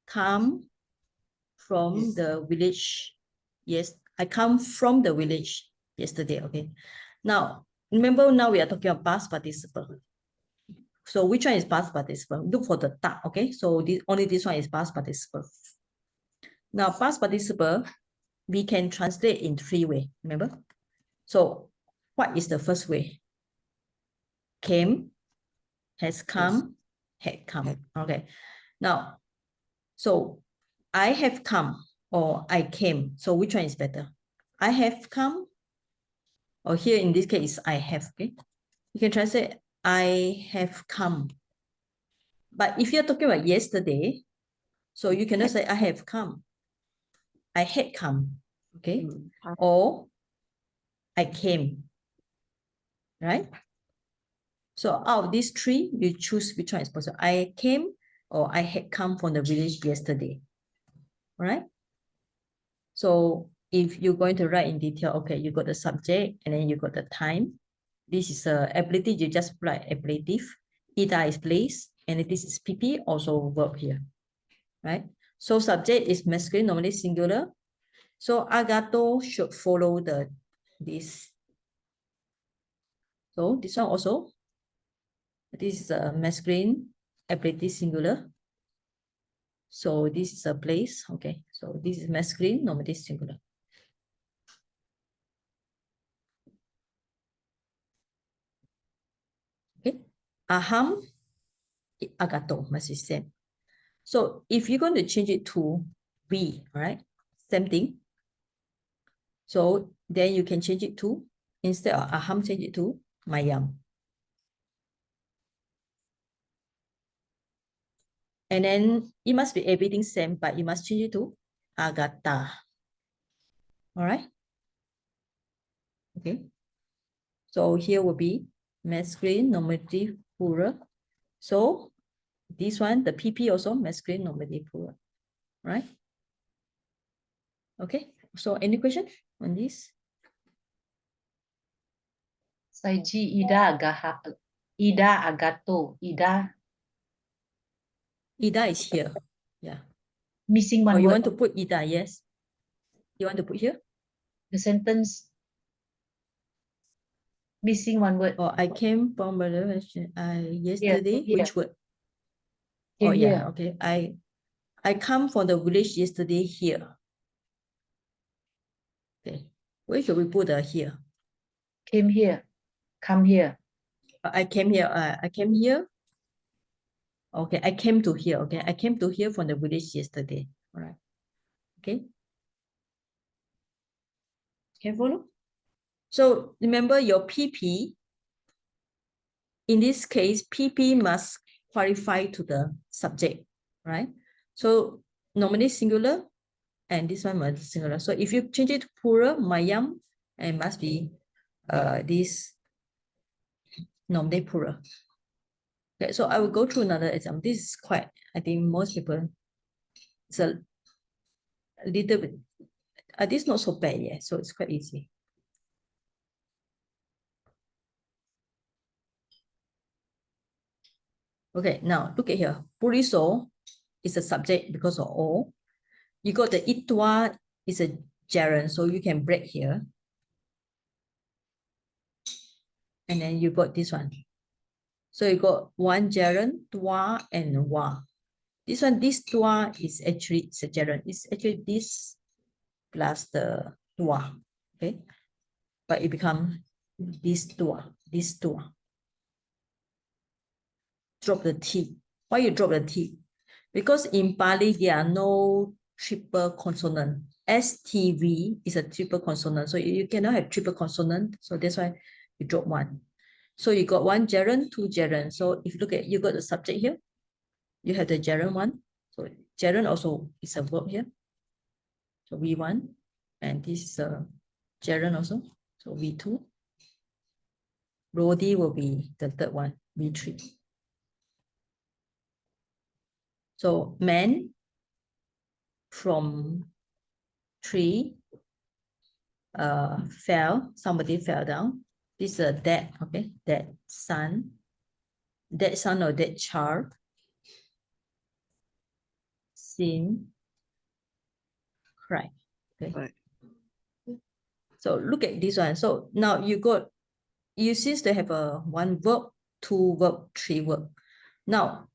come from the village, yes, I come from the village yesterday, okay. Now, remember now we are talking about past participle. So which one is past participle? Look for the ta, okay. So only this one is past participle. Now, past participle, we can translate in 3 ways, remember? So what is the first way? Came, has come, had come, okay. Now, so I have come or I came. So which one is better? I have come, or here in this case, I have, okay? You can translate, I have come. But if you're talking about yesterday, so you cannot say I have come. I had come, okay? Or I came, right? So out of these 3, you choose which one is possible. I came or I had come from the village yesterday, all right? So if you're going to write in detail, okay, you got the subject and then you got the time. This is a ability, you just write ablative. Ida is place, and this is PP, also verb here, right? So subject is masculine, normally singular. So agato should follow this. So this one also, this is a masculine, ablative, singular. So this is a place, okay. So this is masculine, normally singular. Okay, aham, agato, must be same. So if you're going to change it to we, all right, same thing. So then you can change it to, instead of aham, change it to mayam. And then it must be everything same, but you must change it to agata. All right. Okay. So here will be masculine, nominative, plural. So this one, the PP also masculine, nominative, plural. Right? Okay. So any question on this? Saiji Ida Agaha. Ida Agato. Ida Ida is here. Yeah. missing Or one you word. want to put Ida, yes. You want to put here? The sentence missing one word. Or I came from yesterday, here. which word? Came Oh yeah, here. okay. I come from the village yesterday here. Okay. Where should we put the here? Came here. Come here. I came here. I came here. Okay, I came to here. Okay, I came to here from the village yesterday. All right. Okay. Can you follow? So remember your PP. In this case, PP must qualify to the subject, right? So normally singular, and this one must be singular. So if you change it to plural, mayam, and it must be this normally plural. Okay, so I will go through another example. This is quite, I think most people, it's a little bit, this is not so bad yet, so it's quite easy. Okay, now look at here. Puriso is a subject because of O. You got the itwa is a gerund, so you can break here. And then you got this one. So you got one gerund, twa, and wa. This one, this twa is actually, it's a gerund. It's actually this plus the twa, okay? But it becomes this twa, this twa. Drop the T. Why you drop the T? Because in Pali, there are no triple consonant. STV is a triple consonant. So you cannot have triple consonant. So that's why you drop one. So you got one gerund, two gerund. So if you look at, you got the subject here. You have the gerund one. So gerund also is a verb here. So V1. And this is a gerund also. So V2. Rodi will be the third one, V3. So man from tree somebody fell down. This is a dead, okay, dead son or dead child. Seen, cry. Okay. Right. So look at this one. So now you seems to have a one verb, two verb, three verb. Now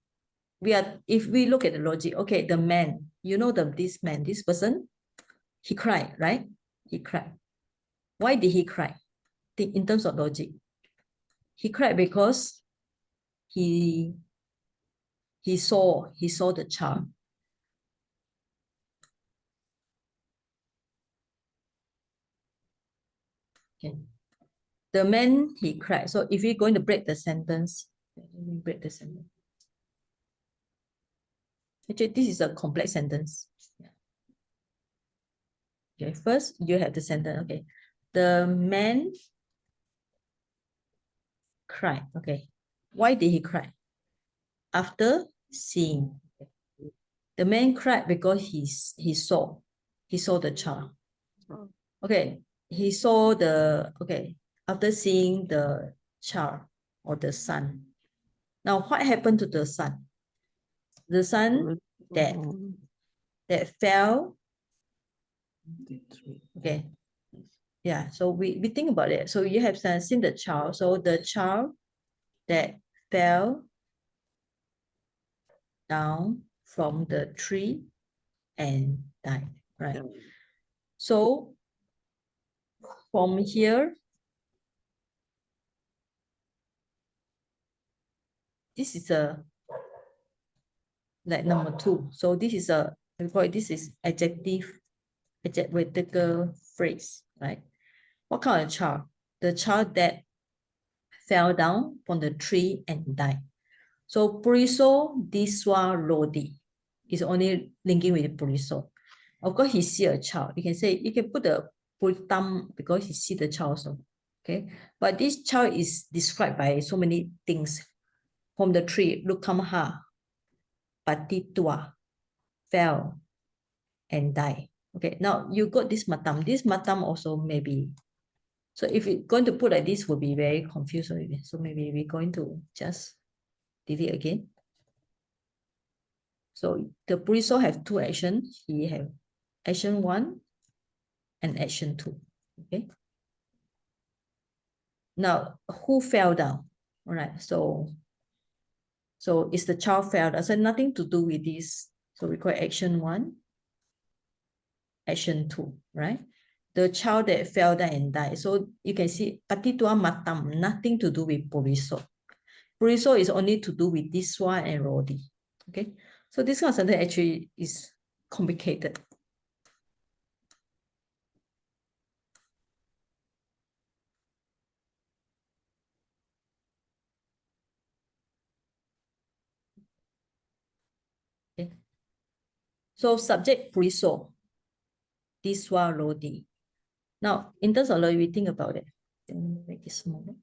if we look at the logic, okay, the man, you know this man, this person, he cried, right? He cried. Why did he cry? Think in terms of logic. He cried because he saw the child. Okay. The man, he cried. So if you're going to break the sentence, let me break the sentence. Actually, this is a complex sentence. Yeah. Okay, first you have the sentence. Okay. The man cried. Okay. Why did he cry? After seeing. The man cried because he saw the child. Okay. He saw after seeing the child or the son. Now, what happened to the son? The son that fell. Okay. Yeah, so we think about it. So you have seen the child. So the child that fell down from the tree and died, right? Yeah. So from here, this is like number 2. So this is this is adjectival phrase, right? What kind of child? The child that fell down from the tree and died. So Puriso Diswa Rodi is only linking with Puriso. Of course, he see a child. You can put the Puritam because he see the child also. Okay. But this child is described by so many things. From the tree, Lukamha, Patitua, fell, and die. Okay, now you got this matam. This matam also maybe. So if you're going to put like this, will be very confused already. So maybe we're going to just delete again. So the Puriso have 2 actions. He have action 1 and action 2. Okay. Now, who fell down? All right. So it's the child fell down. So nothing to do with this. So we call action 1, action 2, right? The child that fell down and died. So you can see Patitua Matam, nothing to do with Puriso. Puriso is only to do with this one and Rodi. Okay. So this kind of sentence actually is complicated. Okay. So subject Puriso, Diswa Rodi. Now, in terms of logic, we think about it. Let me make it smaller.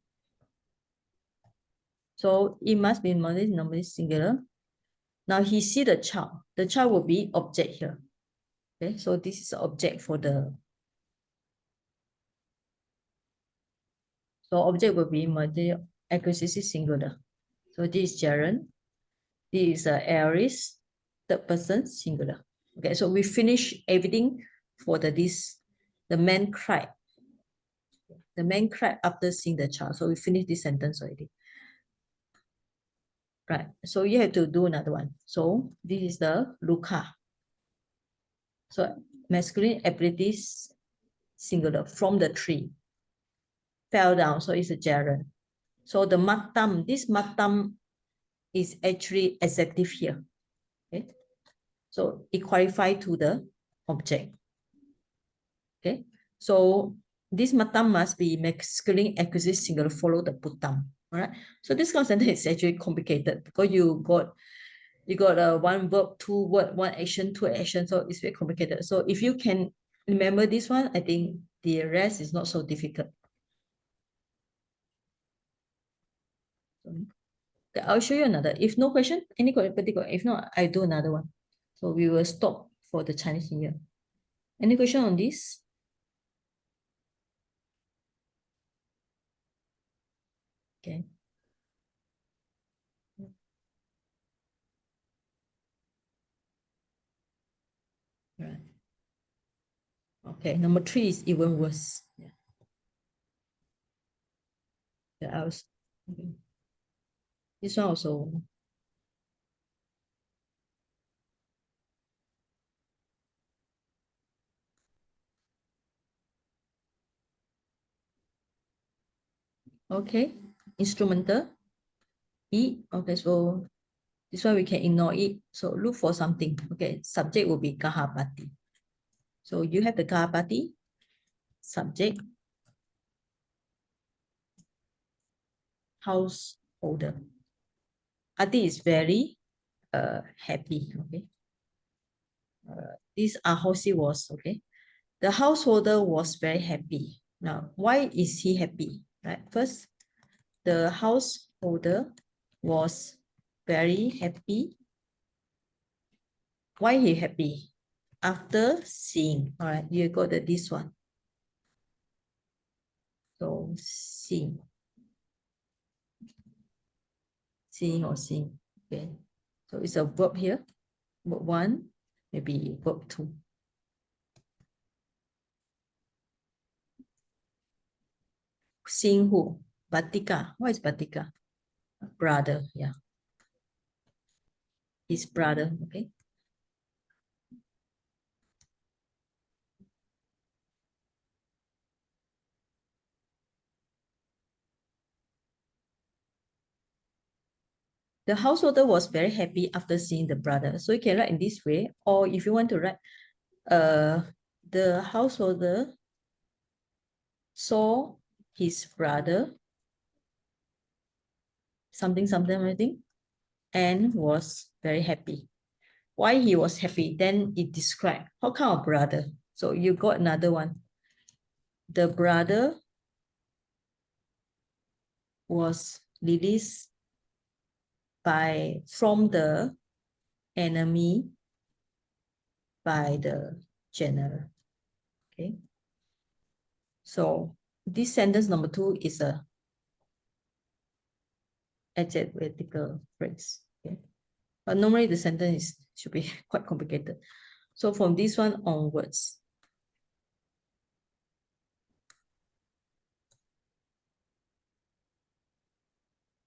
So it must be normally singular. Now he see the child. The child will be object here. Okay, so this is object for the. So object will be acquisitive singular. So this is gerund. This is aorist, third person singular. Okay, so we finish everything for the man cried. The man cried after seeing the child. So we finish this sentence already. Right. So you have to do another one. So this is the Luka. So masculine abilities singular from the tree. Fell down. So it's a gerund. So the matam, this matam is actually adjective here. Okay. So it qualifies to the object. Okay. So this matam must be masculine accusative singular follow the putam. All right. So this kind of sentence is actually complicated because you got one verb, two word, one action, two action. So it's very complicated. So if you can remember this one, I think the rest is not so difficult. Okay, I'll show you another. If no question, any particular, if not, I do another one. So we will stop for the Chinese New Year. Any question on this? Okay. Right. Okay, number 3 is even worse. Yeah. I was, okay. This one also. Okay, instrumental. E. Okay, so this one we can ignore it. So look for something. Okay, subject will be Kahapati. So you have the Kahapati, subject, householder. Ati is very happy. Okay. This Ahosi was, okay. The householder was very happy. Now, why is he happy? Right. First, the householder was very happy. Why he happy? After seeing, all right, you got this one. So seeing or seeing, okay. So it's a verb here. Verb 1, maybe verb 2. Seeing who? Batika. What is Batika? Brother, yeah. His brother, okay. The householder was very happy after seeing the brother. So you can write in this way, or if you want to write, the householder saw his brother, something, I think, and was very happy. Why he was happy? Then it described what kind of brother. So you got another one. The brother was released from the enemy by the general. Okay. So this sentence number 2 is a adjectival phrase. Okay. But normally the sentence should be quite complicated. So from this one onwards,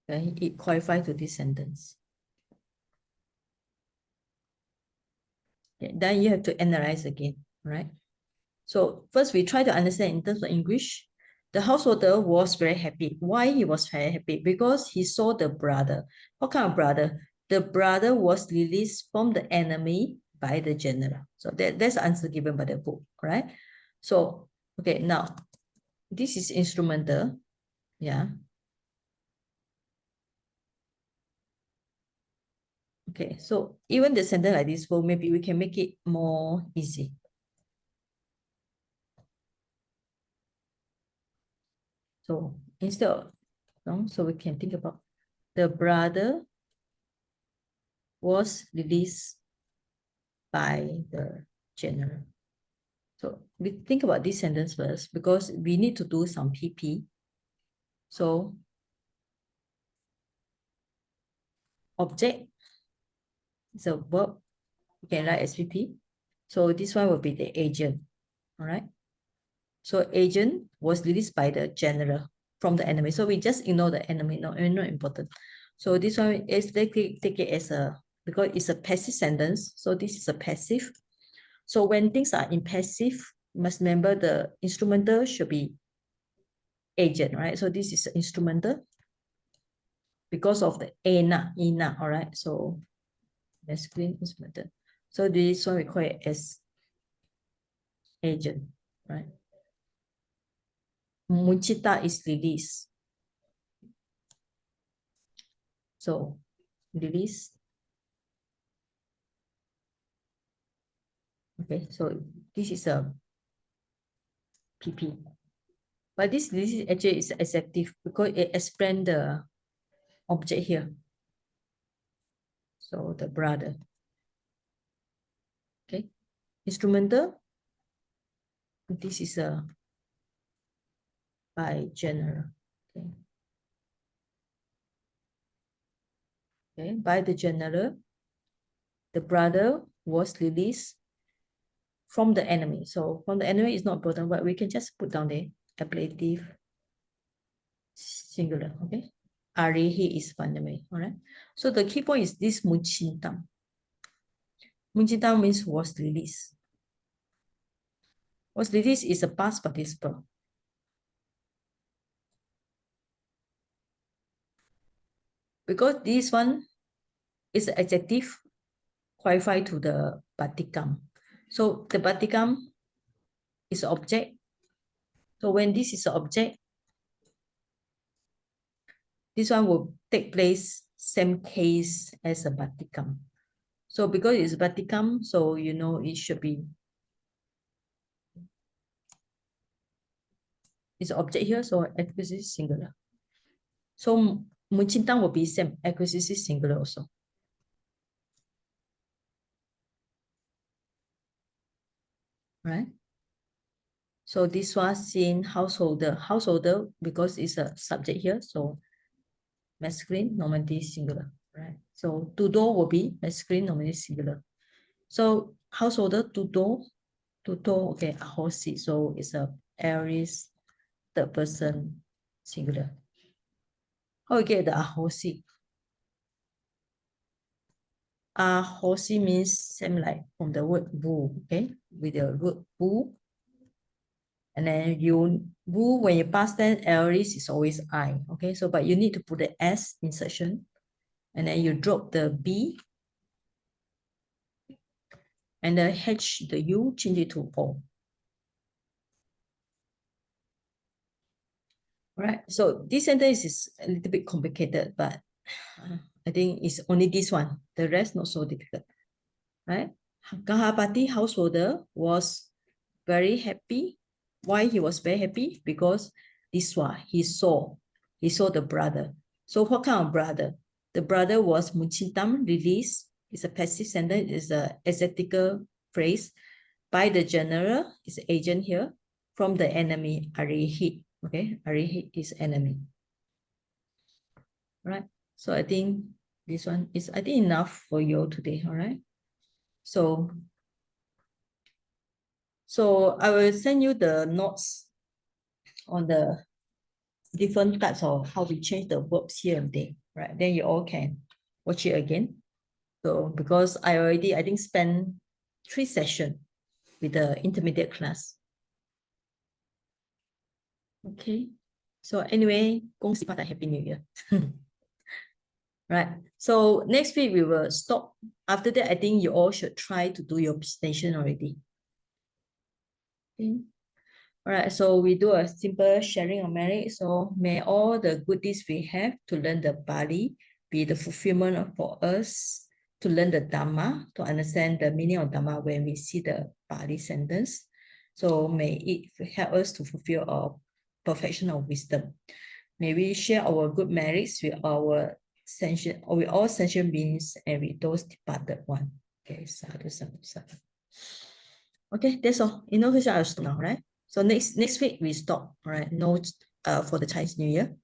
okay, it qualifies to this sentence. Okay, then you have to analyze again, right? So first we try to understand in terms of English. The householder was very happy. Why he was very happy? Because he saw the brother. What kind of brother? The brother was released from the enemy by the general. So that's the answer given by the book, right? So, okay, now, this is instrumental, yeah. Okay, so even the sentence like this, well, maybe we can make it more easy. So instead of, so we can think about the brother was released by the general. So we think about this sentence first because we need to do some PP. So object is a verb. You can write as PP. So this one will be the agent. All right. So agent was released by the general from the enemy. So we just ignore the enemy. No, not important. So this one is take it as a, because it's a passive sentence. So this is a passive. So when things are in passive, you must remember the instrumental should be agent, right? So this is instrumental because of the ena, all right? So masculine instrumental. So this one we call it as agent, right? Muncita is release. So release. Okay, so this is a PP. But this is actually is adjective because it explains the object here. So the brother. Okay. Instrumental. This is a by general. Okay. Okay. By the general, the brother was released from the enemy. So from the enemy is not important, but we can just put down there ablative singular. Okay. Arihi is fundamental. All right. So the key point is this muncintang. Muncintang means was released. Was released is a past participle. Because this one is an adjective qualified to the particum. So the particum is an object. So when this is an object, this one will take place same case as a particum. So because it's a particum, so you know it should be, it's an object here, so acquisitive singular. So muncintang will be same, acquisitive singular also. Right? So this was in householder. Householder, because it's a subject here, so masculine, nominative, singular. Right? So tutor will be masculine, nominative, singular. So householder, tutor, okay, ahosi. So it's a aries, third person, singular. How you get the ahosi? Ahosi means same like from the word bu, okay, with the word bu. And then you bu, when you pass then aries is always I, okay. So but you need to put the S insertion, and then you drop the B, and the H, the U, change it to O. Right. So this sentence is a little bit complicated, but I think it's only this one. The rest not so difficult. Right? Kahapati householder was very happy. Why he was very happy? Because this one he saw the brother. So what kind of brother? The brother was muncintang, released. It's a passive sentence. It's a exegetical phrase. By the general, is agent here. From the enemy, arihi. Okay, arihi is enemy. Right. So I think this one is enough for you today. All right. So I will send you the notes on the different types of how we change the verbs here and there, right? Then you all can watch it again. So because I think spent 3 sessions with the intermediate class. Okay. So anyway, 恭喜发财, Happy New Year. Right. So next week we will stop. After that, I think you all should try to do your presentation already. Okay. All right, so we do a simple sharing of merit. So may all the good deeds we have to learn the Pali be the fulfillment for us to learn the Dhamma, to understand the meaning of Dhamma when we see the Pali sentence. So may it help us to fulfill our perfection of wisdom. May we share our good merits with our sentient, or with all sentient beings and with those departed one. Okay, sadhu, sadhu, sadhu. Okay, that's all. In no question, I'll stop now, right? So next week we stop, right? No, for the Chinese New Year.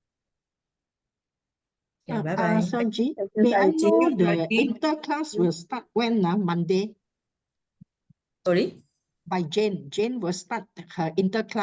Okay, bye-bye. Sanji, may I know the inter-class will start when? Monday? Sorry? By Jane. Jane will start her inter-class